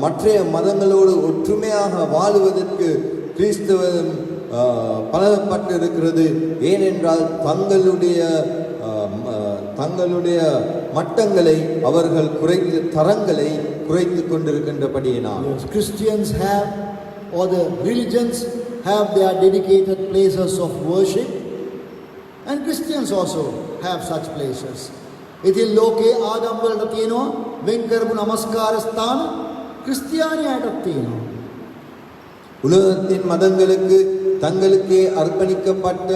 மற்ற மதங்களோடு ஒற்றுமையாக வாழுவதற்கு கிறிஸ்தவம் பழகப்பட்டு இருக்கிறது. ஏனென்றால் தங்களுடைய மட்டங்களை அவர்கள் குறைத்து தரங்களை குறைத்துக் கொண்டிருக்கின்றபடியினால் Yes, Christians have, or the religions have their dedicated places of worship, and Christians also have such places. ඉතින් ලෝකේ ආගම් වලට තියෙනවා වෙන් කරපු නමස්කාර ස්ථාන, ක්‍රිස්තියානියටත් තියෙනවා. உலகத்தின் மதங்களுக்கு தங்களுக்கே அர்ப்பணிக்கப்பட்ட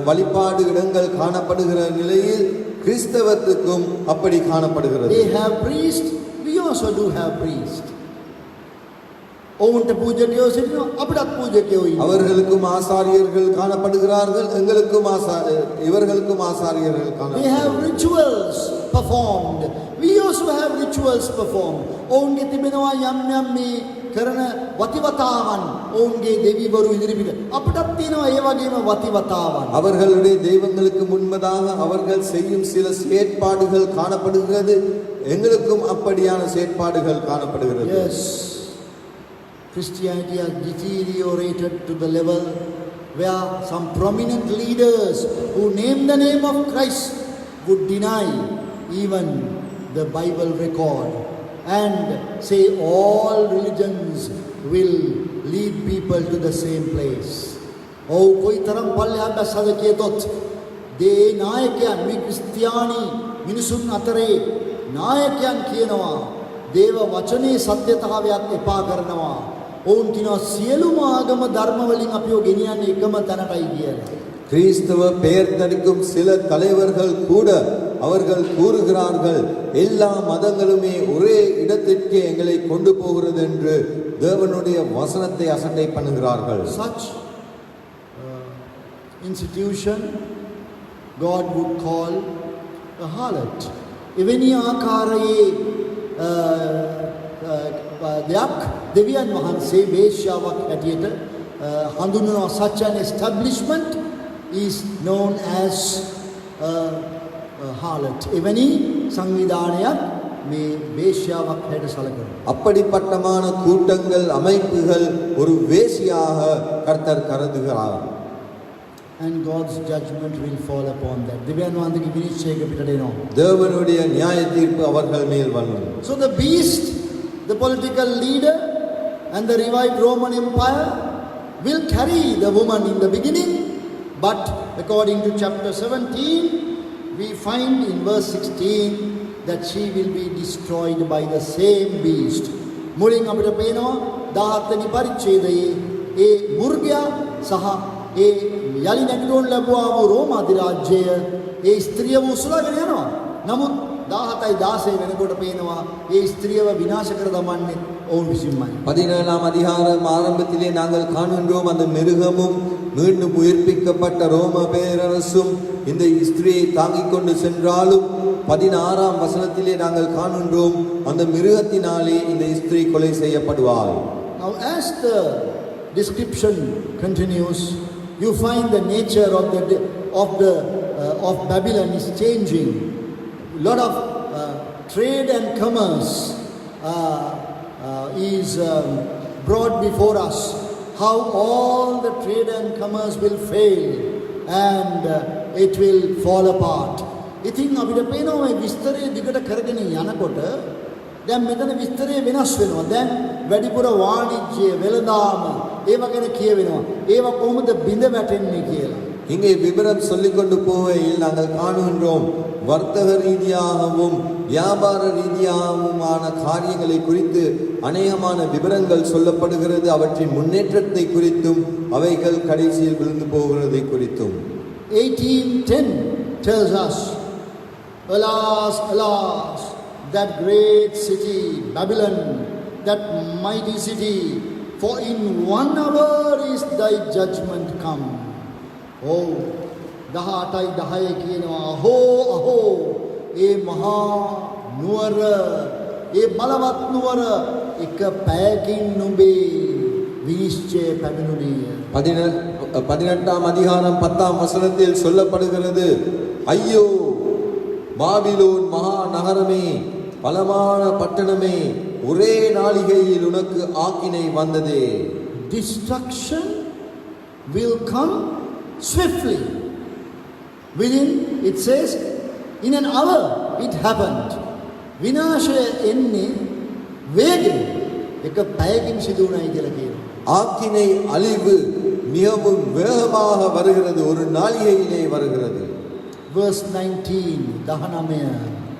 வழிபாடு இடங்கள் காணப்படுகிற நிலையில் கிறிஸ்தவத்துக்கும் அப்படி காணப்படுகிறது. They have priests, we also do have priests. ඔවුන්ට පූජකයෝ සිටිනවා, අපිටත් පූජකයෝ ඉන්නවා. அவர்களுக்கும் ஆசாரியர்கள் காணப்படுகிறார்கள், எங்களுக்கும் இவர்களுக்கும் ஆசாரியர்கள் They காணப்படுகிறார்கள். have rituals performed. We also have rituals performed. ඔවුන්ගේ තිබෙනවා යම් යම් මේ කරන වතිවතාවන්, ඔවුන්ගේ දෙවිවරු ඉදිරිපිට. අපිටත් තියෙනවා ඒ වගේම වතිවතාවන්. அவர்களுடைய தெய்வங்களுக்கு முன்பதாக அவர்கள் செய்யும் சில செயற்பாடுகள் காணப்படுகிறது, எங்களுக்கும் அப்படியான செயற்பாடுகள் காணப்படுகிறது. Yes. Christianity has deteriorated to the level where some prominent leaders who name the name of Christ would deny even the Bible record and say all religions will lead people to the same place. Oh, koi taram palyat basada kiyatot de nayakayan me Christiani minisun atare nayakayan කියනවා දේව වචනේ සත්‍යතාවයක් එපා කරනවා. ඔවුන් කියනවා සියලුම ආගම ධර්ම වලින් අපිව ගෙනියන්නේ එකම තැනටයි කියලා. கிறிஸ்தவ பெயர் தரிக்கும் சில தலைவர்கள் கூட அவர்கள் கூறுகிறார்கள் எல்லா மதங்களுமே ஒரே இடத்திற்கே எங்களை கொண்டு போகிறது என்று தேவனுடைய வசனத்தை அசட்டை பண்ணுகிறார்கள். Such institution God would call a harlot. එවැනි ආකාරයේ දෙයක් දෙවියන් වහන්සේ වේශ්‍යාවක් හැටියට හඳුන්වනවා. Such an establishment is known as a harlot. එවැනි සංවිධානයක් මේ වේශ්‍යාවක් හැටියට සැලකනවා. அப்படிப்பட்டமான கூட்டங்கள் அமைப்புகள் ஒரு வேசியாக கர்த்தர் கருதுகிறார். And God's judgment will fall upon that. දෙවියන් වහන්සේගේ විනිශ්චයක පිටට එනවා. தேவனுடைய நியாய தீர்ப்பு அவர்கள் மேல் வரும். So the beast, the political leader and the revived Roman Empire will carry the woman in the beginning, but according to chapter 17 we find in verse 16 that she will be destroyed by the same beast. මුලින් අපිට පේනවා 17 වෙනි පරිච්ඡේදයේ ඒ මුර්ගයා සහ ඒ යලි නැගිටවුන් ලැබුවා වූ රෝම අධිරාජ්‍යය ඒ ස්ත්‍රියව උසුලාගෙන යනවා. නමුත් 17යි 16 වෙනකොට පේනවා ඒ ස්ත්‍රියව විනාශ කර දමන්නේ ඔවුන් විසින්මයි. 17ஆம் அதிகாரம் ஆரம்பத்திலே நாங்கள் காணுகின்றோம் அந்த மிருகமும் மீண்டும் உயிர்ப்பிக்கப்பட்ட ரோம பேரரசும் இந்த ஸ்திரியை தாங்கிக் கொண்டு சென்றாலும் 16ஆம் வசனத்திலே நாங்கள் காணுகின்றோம் அந்த மிருகத்தினாலே இந்த ஸ்திரீ கொலை செய்யப்படுவாள். Now as the description continues, you find the nature of Babylon is changing. Lot of trade and commerce is brought before us. How all the trade and commerce will fail and it will fall apart. ඉතින් අපිට පේනවා මේ විස්තරය දිගට කරගෙන යනකොට දැන් මෙතන විස්තරය වෙනස් වෙනවා. දැන් වැඩිපුර වාණිජ්‍ය වෙළඳාම ඒව ගැන කියවෙනවා. ඒව කොහොමද බිඳ වැටෙන්නේ කියලා. இங்கே விவரம் சொல்லிக்கொண்டு போகையில் நாங்கள் காணுகின்றோம் வர்த்தக ரீதியாகவும் வியாபார ரீதியாகவுமான காரியங்களை குறித்து அநேகமான விவரங்கள் சொல்லப்படுகிறது. அவற்றின் முன்னேற்றத்தை குறித்தும் அவைகள் கடைசியில் விழுந்து போகிறதை குறித்தும் 18:10 tells us, alas, alas, that great city Babylon, that mighty city, for in 1 hour is thy judgment come. Oh, 18යි 10 කියනවා අහෝ අහෝ ඒ මහා නුවර ඒ බලවත් නුවර එක පැයකින් නුඹේ විනිශ්චය පැමිණුණිය. 18ஆம் அதிகாரம் 10ஆம் வசனத்தில் சொல்லப்படுகிறது, ஐயோ பாபிலோன் மகா நகரமே, பலமான பட்டணமே, ஒரே நாளிகையில் உனக்கு ஆக்கினை வந்ததே. Destruction will come swiftly. Within, it says, In an hour it happened. විනාශය එන්නේ වේගෙන්. එක පැයකින් සිදු වුණයි කියලා කියනවා. ஆக்கினை அழிவு மிகவும் வேகமாக வருகிறது, ஒரு நாளிகையிலே வருகிறது. Verse 19, 19.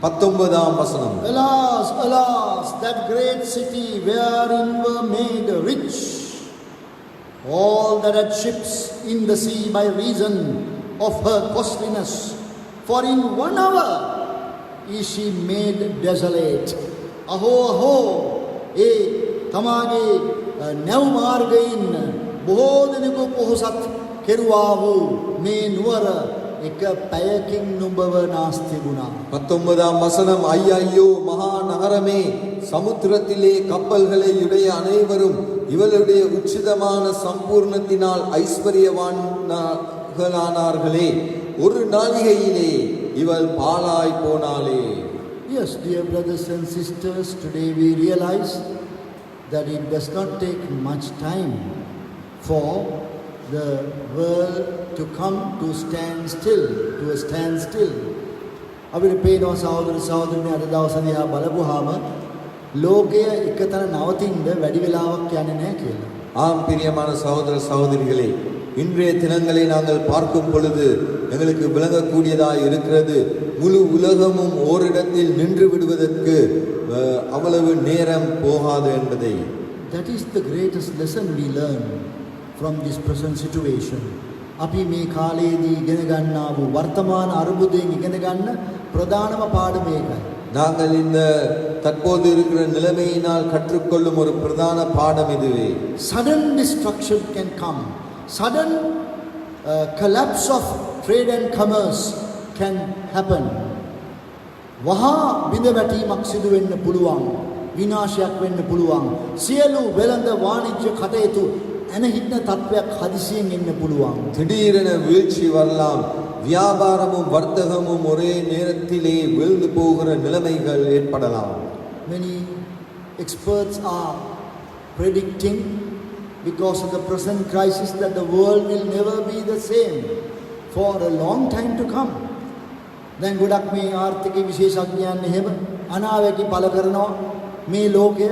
19ஆம் வசனம். Alas, alas, that great city wherein were made rich all that had ships in the sea by reason of her costliness. For in 1 hour is she made desolate. Aho, aho, තමාගේ නැව් මාර්ගයෙන් බොහෝ දෙනෙකු පොහොසත් කෙරුවා වූ මේ නුවර එක පැයකින් නුඹව නාස්ති වුණා. 19ஆம் வசனம். ஐயையோ மகா நகரமே, சமுத்திரத்திலே கப்பல்களை உடைய அனைவரும் இவளுடைய உச்சிதமான சம்பூர்ணத்தினால் ஐஸ்வர்யவான்களானார்களே, ஒரு நாளிகையிலே இவள் பாழாய் போனாளே. Yes, dear brothers and sisters, today we realize that it does not take much time for the world to come to stand still, to a standstill. අපිට පේනවා සහෝදර සහෝදරනි, අද දවස් දිහා බලපුවාම ලෝකය එකතන නවතින්න වැඩි වෙලාවක් යන්නේ නැහැ කියලා. ஆம் பிரியமான சகோதர சகோதரிகளே, இன்றைய தினங்களை நாங்கள் பார்க்கும் பொழுது எங்களுக்கு விளங்கக்கூடியதாய் இருக்கிறது. முழு உலகமும் ஓரிடத்தில் நின்று விடுவதற்கு அவ்வளவு நேரம் போகாது என்பதை. That is the greatest lesson we learn from this present situation. අපි මේ කාලයේදී ඉගෙන ගන්නා වූ වර්තමාන අරුබුදයෙන් ඉගෙන ගන්න ප්‍රධානම පාඩම ඒකයි. நாங்கள் இந்த தற்போது இருக்கிற நிலைமையினால் கற்றுக்கொள்ளும் ஒரு பிரதான பாடம் இதுவே. Sudden destruction can come. Sudden collapse of trade and commerce can happen. වහා බිඳ වැටීමක් සිදු වෙන්න පුළුවන්. විනාශයක් වෙන්න පුළුවන්. සියලු වෙළඳ වාණිජ්‍ය කටයුතු එනහිටන තත්වයක් හදිසියෙන් එන්න පුළුවන්. திடீரென வீழ்ச்சி வரலாம். வியாபாரமும் வர்த்தகமும் ஒரே நேரத்திலே விழுந்து போகிற நிலைமைகள் ஏற்படலாம். Many experts are predicting, because of the present crisis, that the world will never be the same for a long time to come. දැන් ගොඩක් මේ ආර්ථික විශේෂඥයන් එහෙම අනාවැකි පළ කරනවා මේ ලෝකය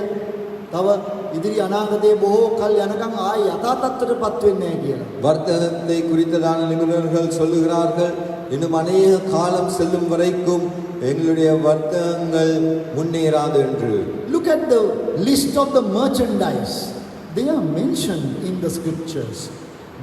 තව ඉදිරි අනාගතයේ බොහෝ කල් යනකම් ආයි යථා තත්ත්වයටපත් වෙන්නේ නැහැ කියලා. வர்த்தகத்தை குறித்ததான நிபுணர்கள் சொல்லுகிறார்கள், இன்னும் அநேக காலம் செல்லும் வரைக்கும் எங்களுடைய வர்த்தகங்கள் முன்னேறாது என்று. Look at the list of the merchandise. They are mentioned in the scriptures.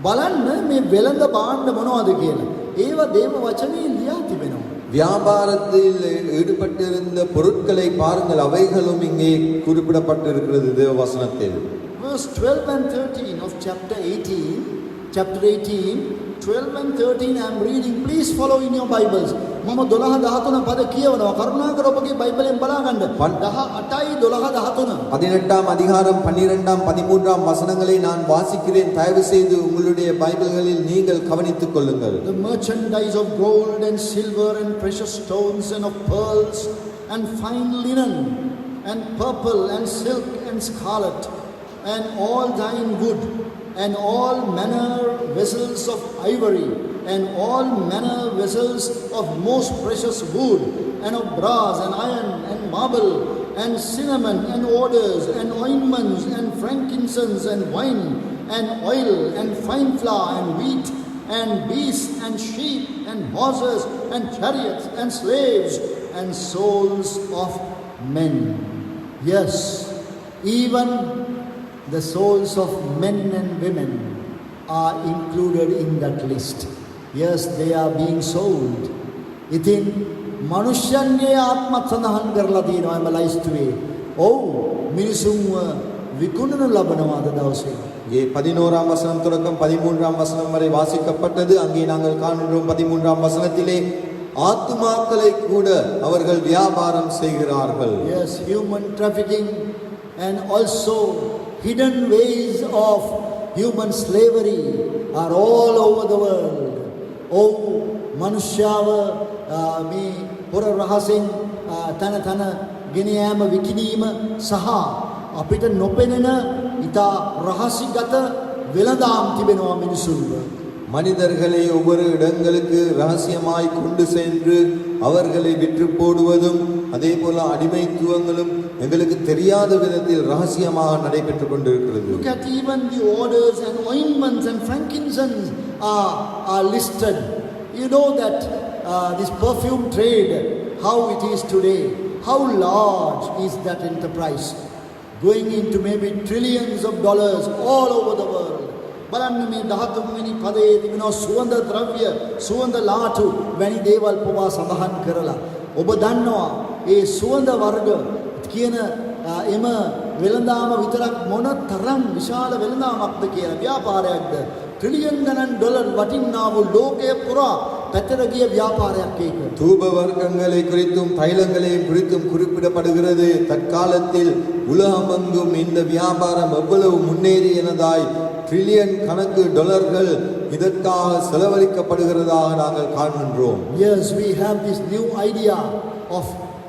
බලන්න මේ වෙළඳ භාණ්ඩ මොනවද කියලා. ඒව දේව වචනේ ලියා තිබෙනවා. வியாபாரத்தில் ஈடுபட்டிருந்த பொருட்களை பாருங்கள், அவைகளும் இங்கே குறிப்பிடப்பட்டிருக்கிறது தேவ வசனத்தில். Verse 12 and 13 of chapter 18, 12 and 13 I am reading. Please follow in your Bibles. මම 12 13 පද කියවනවා. කරුණාකර ඔබගේ බයිබලෙන් බලා ගන්න. 18යි 12 13. 18ஆம் அதிகாரம் 12ஆம் 13ஆம் வசனங்களை நான் வாசிக்கிறேன். தயவு செய்து உங்களுடைய பைபிள்களில் நீங்கள் கவனித்துக் கொள்ளுங்கள். The merchandise of gold and silver and precious stones and of pearls and fine linen and purple and silk and scarlet and all thine wood and all manner vessels of ivory and all manner vessels of most precious wood and of brass and iron and marble and cinnamon and odors and ointments and frankincense and wine and oil and fine flour and wheat and beasts and sheep and horses and chariots and slaves and souls of men. Yes, even the souls of men and women are included in that list. Yes, they are being sold. ඉතින් මනුෂ්‍යයන්ගේ ආත්මත් සඳහන් කරලා තියෙනවා එම ලයිස්තුවේ. ඔව්, මිනිසුන්ව විකුණනු ලබනවා අද දවසේ. இங்கே 11ஆம் வசனம் தொடக்கம் 13ஆம் வசனம் வரை வாசிக்கப்பட்டது. அங்கே நாங்கள் காண்கிறோம் 13ஆம் வசனத்திலே ஆத்துமாக்களை கூட அவர்கள் வியாபாரம் செய்கிறார்கள். Yes, human trafficking and also hidden ways of human slavery are all over the world. ඔව්, මනුෂ්‍යව මේ හොර රහසෙන් තන තන ගෙන යාම විකිණීම සහ අපිට නොපෙනෙන ඊට රහසිගත වෙළඳාම් තිබෙනවා මිනිසුන්ව. மனிதர்களை ஒவ்வொரு இடங்களுக்கு ரகசியமாய் கொண்டு சென்று அவர்களை விற்று போடுவதும் அதே போல அடிமைத்துவங்களும் எங்களுக்கு தெரியாத விதத்தில் ரகசியமாக நடைபெற்றுக் கொண்டிருக்கிறது. Look at even the orders and ointments and frankincense are listed. You know that this perfume trade, how it is today, how large is that enterprise, going into maybe trillions of dollars all over the world. බලන්න මේ 13 වෙනි පදයේ තිබෙනවා සුවඳ ද්‍රව්‍ය සුවඳ ලාටු වැනි දේවල් පවා සඳහන් කරලා ඔබ දන්නවා ඒ සුවඳ වර්ග කියන එම වෙළඳාම විතරක් මොන තරම් විශාල වෙළඳාමක්ද කියලා ව්‍යාපාරයක්ද ට්‍රිලියන් ගණන් ඩොලර් වටිනා වූ ලෝකයේ පුරා පැතර ගිය ව්‍යාපාරයක් ඒක. தூப வர்க்கங்களை குறித்தும் தைலங்களையும் குறித்தும் குறிப்பிடப்படுகிறது. தற்காலத்தில் உலகமெங்கும் இந்த வியாபாரம் எவ்வளவு முன்னேறியதாய் ட்ரில்லியன் கணக்கு டாலர்கள் இதற்காக செலவழிக்கப்படுகிறதாக நாங்கள் காண்கின்றோம். Yes, we have this new idea of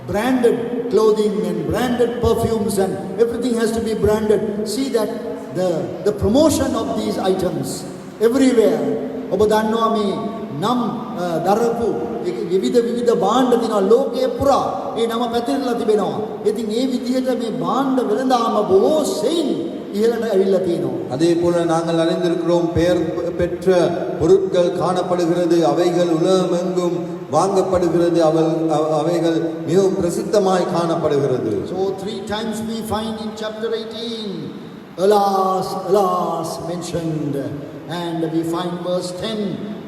branded clothing and branded perfumes and everything has to be branded. See that the promotion of these items everywhere. ඔබ දන්නවා මේ නම් දරපු විවිධ භාණ්ඩ දිනවා ලෝකයේ පුරා ඒ නම පැතිරලා තිබෙනවා. ඉතින් මේ විදිහට මේ භාණ්ඩ වෙළඳාම බොහෝ සෙයින් ඉහළට ඇවිල්ලා තියෙනවා. அதே போல நாங்கள் அறிந்திருக்கிறோம் பெயர் பெற்ற பொருட்கள் காணப்படுகிறது. அவைகள் உலகமெங்கும் வாங்கப்படுகிறது. அவைகள் மிகவும் பிரசித்தமாய் காணப்படுகிறது. So 3 times we find in chapter 18 alas alas mentioned, and we find verse 10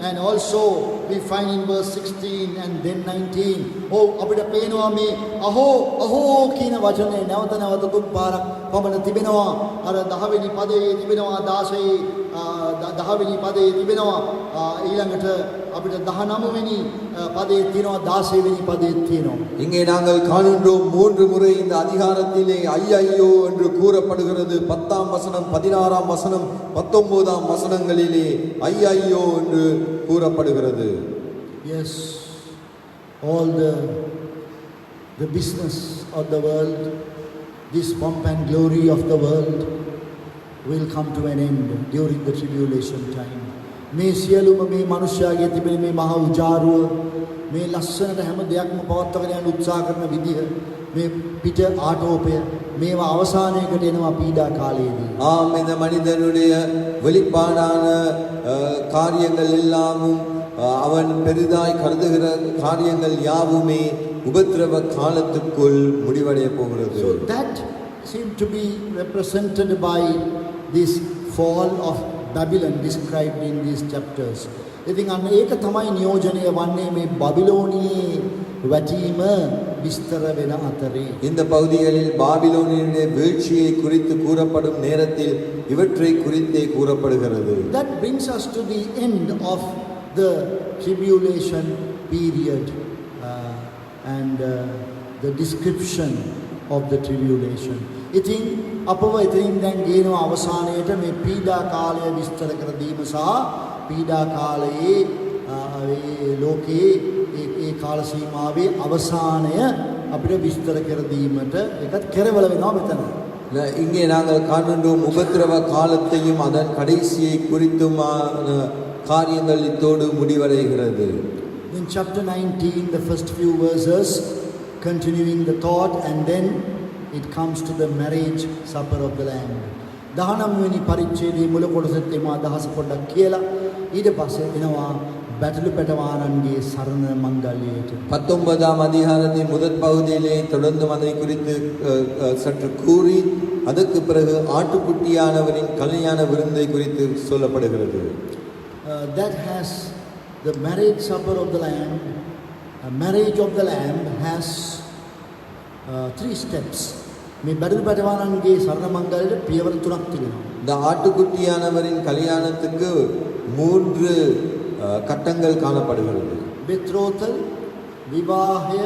and also we find in verse 16 and then 19. Oh අපිට පේනවා මේ අහෝ කියන වචනේ නැවත නැවත තුන් පාරක් පමණ තිබෙනවා. අර 10 වෙනි පදයේ තිබෙනවා 10 වෙනි පදයේ තිබෙනවා ඊළඟට අපිට 19 වෙනි පදයේ තියෙනවා 16 වෙනි පදයේ තියෙනවා. இங்கே நாங்கள் காண்கின்றோம் 3 முறை இந்த அதிகாரத்திலே ஐயையோ என்று கூறப்படுகிறது. 10ஆம் வசனம் 16ஆம் வசனம் 19ஆம் வசனங்களிலே ஐயையோ என்று கூறப்படுகிறது. Yes, all the business of the world, this pomp and glory of the world will come to an end during the tribulation time. මේ සියලුම මේ මනුෂ්‍යයාගේ තිබෙන මේ මහා උජාරුව මේ ලස්සනට හැම දෙයක්ම පවත්වාගෙන යන උත්සාහ කරන විදිහ මේ පිට ආටෝපය මේවා අවසානයකට එනවා පීඩා කාලයේදී. ஆம், இந்த மனிதனுடைய வெளிப்பாடான காரியங்கள் எல்லாமும் அவன் பெரிதாய் கருதுகிற காரியங்கள் யாவுமே உபத்திரவ காலத்துக்குள் முடிவடைய போகிறது. So that seemed to be represented by this fall of Babylon described in these chapters. ඉතින් අන්න ඒක තමයි නියෝජනය වන්නේ මේ බබිලෝනියේ වැටීම විස්තර වෙන අතරේ. இந்த பகுதிகளில் பாபிலோனினுடைய வீழ்ச்சியை குறித்து கூறப்படும் நேரத்தில் இவற்றை குறித்தே கூறப்படுகிறது. That brings us to the end of the tribulation period and the description of the tribulation. ඉතින් අපව ඉතින් දැන් ගේනවා අවසානයේට මේ පීඩා කාලය විස්තර කර දීම සහ පීඩා කාලයේ ලෝකයේ ඒ කාල සීමාවේ අවසානය අපිට විස්තර කර දීමට ඒකත් කෙරවල වෙනවා මෙතන. இங்கே நாங்கள் காண்கின்றோம் உபத்திரவ காலத்தையும் அதன் கடைசியை குறித்துமான காரியங்கள் இத்தோடு முடிவடைகிறது. In chapter 19, the first few verses, continuing the thought, and then it comes to the marriage supper of the Lamb. 19 වෙනි පරිච්ඡේදයේ මුල කොටසත් එම අදහස පොඩ්ඩක් කියලා ඊට පස්සේ එනවා බැටළු පැටවානන්ගේ සරණ මංගල්‍යයට. 19ஆம் அதிகாரத்தின் முதல் பகுதியிலே தொடர்ந்து அதை குறித்து சற்று கூறி அதற்கு பிறகு ஆட்டுக்குட்டியானவரின் கல்யாண விருந்தை குறித்து சொல்லப்படுகிறது. That has the marriage supper of the Lamb. Marriage of the Lamb has 3 steps. මේ බැටළු පැටවානන්ගේ සරණ මංගල්‍යයට පියවර 3ක් තිබෙනවා. இந்த ஆட்டுக்குட்டியானவரின் கல்யாணத்துக்கு 3 கட்டங்கள் காணப்படுகிறது. betrothal, විවාහය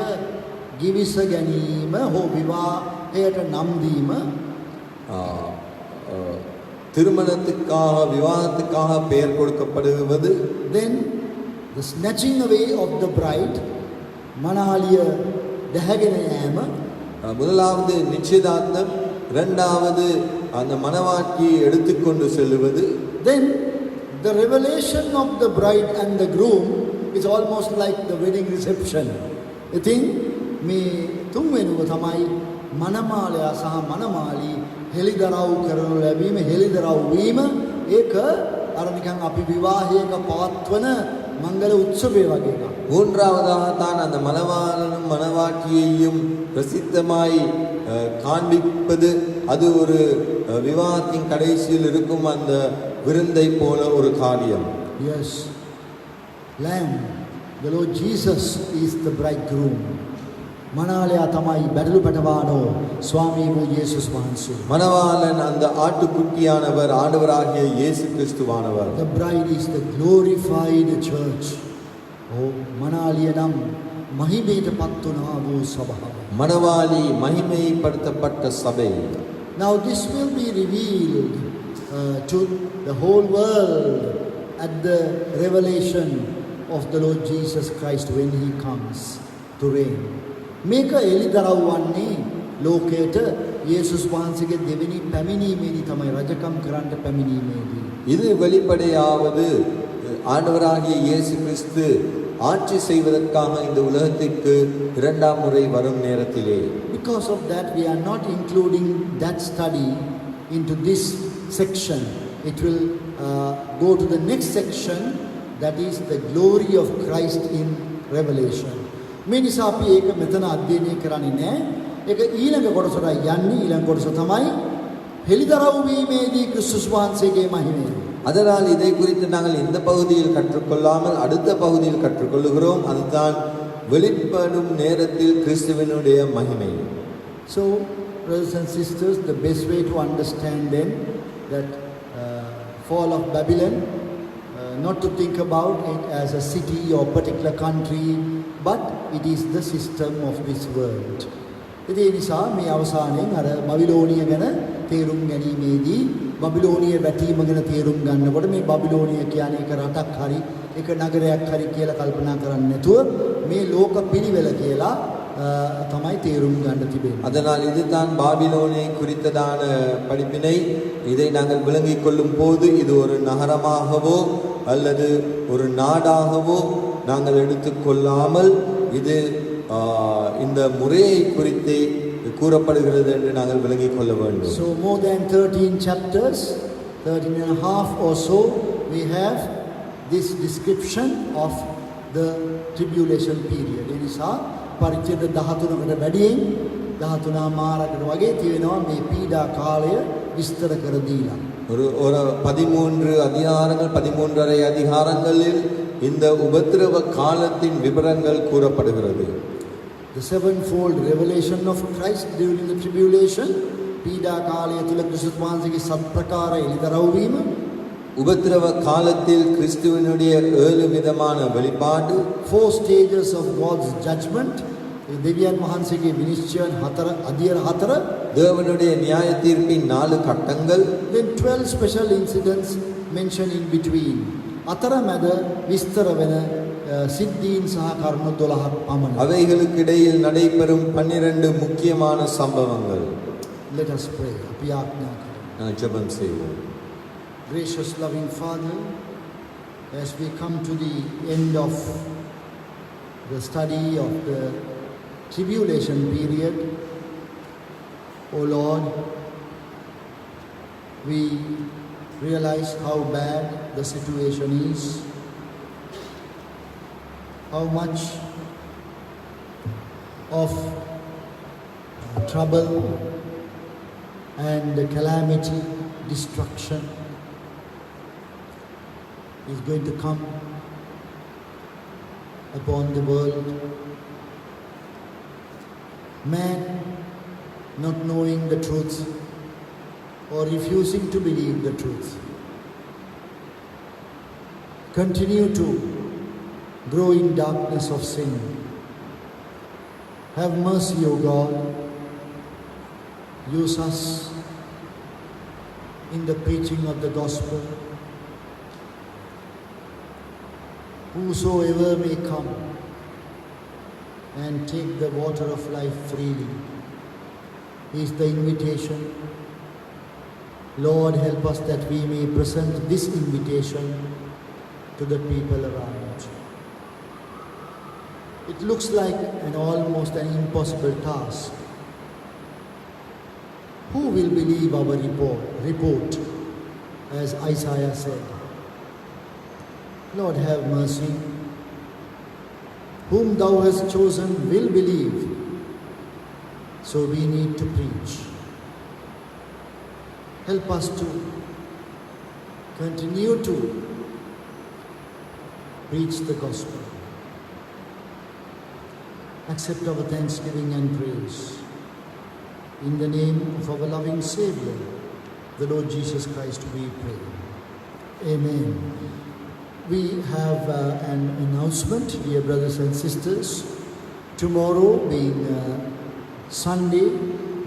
ගිවිස ගැනීම හෝ විවාහයට නම් දීම, திருமணத்துக்காக விவாகத்துக்காக பெயர் கொடுக்கப்படுவது, then the snatching away of the bride, මනාලිය දැහැගෙන යාම, முதலாவது நிச்சயதார்த்தம், இரண்டாவது அந்த மணவாட்டியை எடுத்துக்கொண்டு செல்வது, then the revelation of the bride and the groom is almost like the wedding reception. ඉතින් මේ තුන්වෙනුව තමයි මනමාලයා සහ මනමාලි හෙළිදරව් කරනු ලැබීම, හෙළිදරව් වීම. ඒක අර නිකන් අපි විවාහයක පවත්වන මංගල උත්සවය වගේ එකක්. மூன்றாவதாக தான் அந்த மணவாளனும் மணவாட்டியையும் பிரசித்தமாய் காண்பிப்பது. அது ஒரு விவாகத்தின் கடைசியில் இருக்கும் அந்த விருந்தை போல ஒரு காரியம். Yes, Lamb, the Lord Jesus is the bridegroom. மணாலயா Dhamai බැටළු පැටවානෝ ස්වාමී වූ යේසුස් වහන්සේ. மணவாளன் அந்த ஆட்டுக்குட்டியானவர், ஆண்டவராகிய இயேசு கிறிஸ்துவானவர். The bride is the glorified church. Oh, மணாலிய நம் மகிமைයට පත්වනා වූ සභාව. மணவாளி மகிமைப்படுத்தப்பட்ட சபை. Now this will be revealed to the whole world at the revelation of the Lord Jesus Christ when he comes to reign. මේක එළිදරව් වන්නේ ලෝකයට යේසුස් වහන්සේගේ දෙවෙනි පැමිණීමේදී තමයි, රජකම් කරන්න පැමිණීමේදී. இது வெளிப்படையாவது ஆண்டவராகிய இயேசு கிறிஸ்து ஆட்சி செய்வதற்காக இந்த உலகத்திற்கு இரண்டாம் முறை வரும் நேரத்திலே. Because of that we are not including that study into this section. It will go to the next section, that is the glory of Christ in Revelation. මේ නිසා අපි ඒක මෙතන අධ්‍යයනය කරන්නේ නැහැ. ඒක ඊළඟ කොටසට යන්නේ. ඊළඟ කොටස තමයි හෙළිදරව් වීමේදී ක්‍රිස්තුස් වහන්සේගේ මහිමය. அதனால் இதை குறித்து நாங்கள் இந்த பகுதியில் கற்றுக்கொள்ளாமல் அடுத்த பகுதியில் கற்றுக்கொள்ளுகிறோம். அதுதான் வெளிப்படும் நேரத்தில் கிறிஸ்துவினுடைய மகிமை. So, brothers and sisters, the best way to understand then that fall of Babylon, not to think about it as a city or particular country, but it is the system of this world. ඒ නිසා මේ අවසානයේ අර බබිලෝනිය ගැන තේරුම් ගැනීමේදී බබිලෝනිය වැටීම ගැන තේරුම් ගන්නකොට මේ බබිලෝනිය කියන්නේ එක රටක් හරි එක නගරයක් හරි කියලා කල්පනා කරන්නේ නැතුව මේ ලෝක පිළිවෙල කියලා තමයි තේරුම් ගන්න තිබෙන්නේ. அதனால் இதுதான் பாபிலோனை குறித்ததான படிப்பினை. இதை நாங்கள் விளங்கிக் கொள்ளும் போது இது ஒரு நகரமாகவோ அல்லது ஒரு நாடாகவோ நாங்கள் எடுத்துக்கொள்ளாமல் இது இந்த முறையை குறித்து கூறப்படுகிறது என்று நாங்கள் விளங்கிக் கொள்ள வேண்டும். So more than 13 chapters, 13 and a half or so, we have this description of the tribulation period. ඒ නිසා පරිච්ඡේද 13කට වැඩියෙන් 13 මාරකට වගේ තියෙනවා මේ පීඩා කාලය විස්තර කර දීලා. ஒரு 13 அதிகாரங்கள் 13.5 அதிகாரங்களில் இந்த உபத்திரவ காலத்தின் விவரங்கள் கூறப்படுகிறது. The sevenfold revelation of Christ during the tribulation, පීඩා කාලය තුල ක්‍රිස්තුස් වහන්සේගේ සත්ප්‍රකාර එළිදරව් වීම. உபத்திரவ காலத்தில் கிறிஸ்துவினுடைய 7 விதமான வெளிப்பாடு. 4 stages of God's judgment. දෙවියන් වහන්සේගේ විනිශ්චයන් 4 අධියර 4. தேவனுடைய நியாய தீர்ப்பின் 4 கட்டங்கள். Then 12 special incidents mentioned in between. අතරමැද විස්තර වෙන සිද්ධීන් සහ කරුණු 12ක් පමණයි. அவைகளுக்கு இடையில் நடைபெறும் 12 முக்கியமான சம்பவங்கள். Let us pray. අපි ආඥා කරමු. நான் ஜெபம் செய்வோம். Gracious loving Father, as we come to the end of the study of the tribulation period, O Lord, we realize how bad the situation is, how much of trouble and calamity, destruction is going to come upon the world. Man not knowing the truth or refusing to believe the truth, continue to grow in darkness of sin. Have mercy, O God. Use us in the preaching of the gospel. Whosoever may come and take the water of life freely is the invitation. Lord, help us that we may present this invitation to the people around. It looks like almost an impossible task. Who will believe our report, as Isaiah said? Lord, have mercy. Whom thou hast chosen will believe. So we need to preach. Help us to continue to preach the gospel. Accept our thanksgiving and praise. In the name of our loving Savior, the Lord Jesus Christ, we pray. Amen. We have an announcement, dear brothers and sisters. Tomorrow, being Sunday,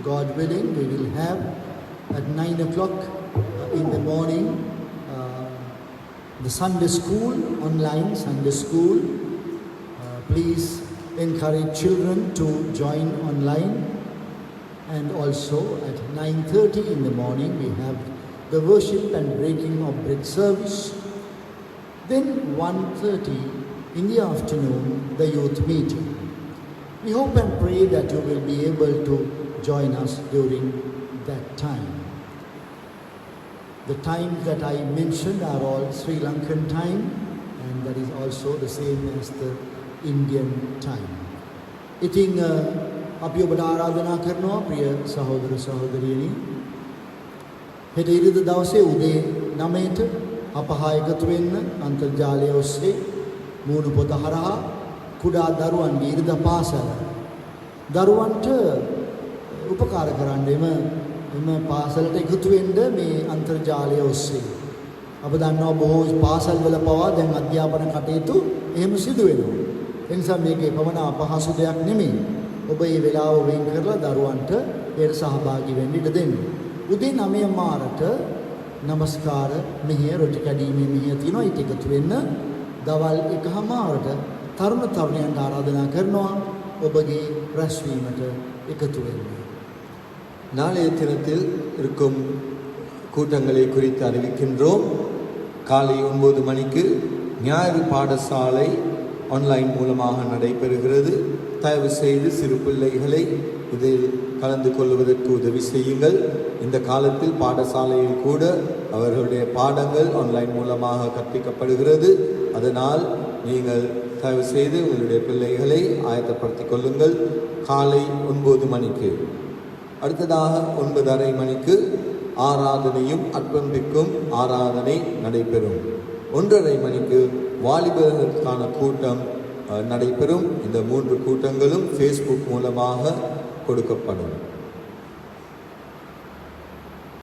God willing, we will have at 9 o'clock in the morning the Sunday school, online Sunday school. Please encourage children to join online. And also at 9:30 in the morning we have the worship and breaking of bread service. Then 1:30 in the afternoon, the youth meeting. We hope and pray that you will be able to join us during that time. The times that I mentioned are all Sri Lankan time, and that is also the same as the Indian time. ඉතින් අපි ඔබට ආරාධනා කරනවා ප්‍රිය සහෝදර සහෝදරියනි, හෙට ඉරිදා දවසේ උදේ 9ට අප හා එකතු වෙන්න අන්තර්ජාලය ඔස්සේ මූණු පොත හරහා කුඩා දරුවන්ගේ ඉරිදා පාසල දරුවන්ට උපකාර කරන්න එම පාසලට එකතු වෙන්න මේ අන්තර්ජාලය ඔස්සේ. අප දන්නවා බොහෝ පාසල්වල පවා දැන් අධ්‍යාපන කටයුතු එහෙම සිදු වෙනවා. ඒ නිසා මේක එපමණ අපහසු දෙයක් නෙමෙයි. ඔබ මේ වෙලාව වෙන් කරලා දරුවන්ට ඒකට සහභාගී වෙන්න ඉඩ දෙන්න. උදේ 9 මාරට නමස්කාර මෙහෙය රොටි කැඩීමේ මෙහෙය තියෙනවා. ඊට එකතු වෙන්න. දවල් 1:00ට තරුණ තරුණියන්ට ආරාධනා කරනවා ඔබගේ රැස්වීමට එකතු වෙන්න. நாளைய தினத்தில் இருக்கும் கூட்டங்களை குறித்து அறிவிக்கின்றோம். காலை 9 மணிக்கு ஞாயிறு பாடசாலை ஆன்லைன் மூலமாக நடைபெறுகிறது. தயவு செய்து சிறு பிள்ளைகளை இதில் கலந்து கொள்வதற்கு உதவி செய்யுங்கள். இந்த காலத்தில் பாடசாலையில் கூட அவர்களுடைய பாடங்கள் ஆன்லைன் மூலமாக கற்பிக்கப்படுகிறது. அதனால் நீங்கள் தயவு செய்து உங்களுடைய பிள்ளைகளை ஆயத்தப்படுத்திக் கொள்ளுங்கள். காலை 9 மணிக்கு. அடுத்ததாக 9:30 மணிக்கு ஆராதனையும் அர்ப்பணிப்புக்கும் ஆராதனை நடைபெறும். 1:30 மணிக்கு வாலிபர்களுக்கான கூட்டம் நடைபெறும். இந்த 3 கூட்டங்களும் ஃபேஸ்புக் மூலமாக கொடுக்கப்படும்.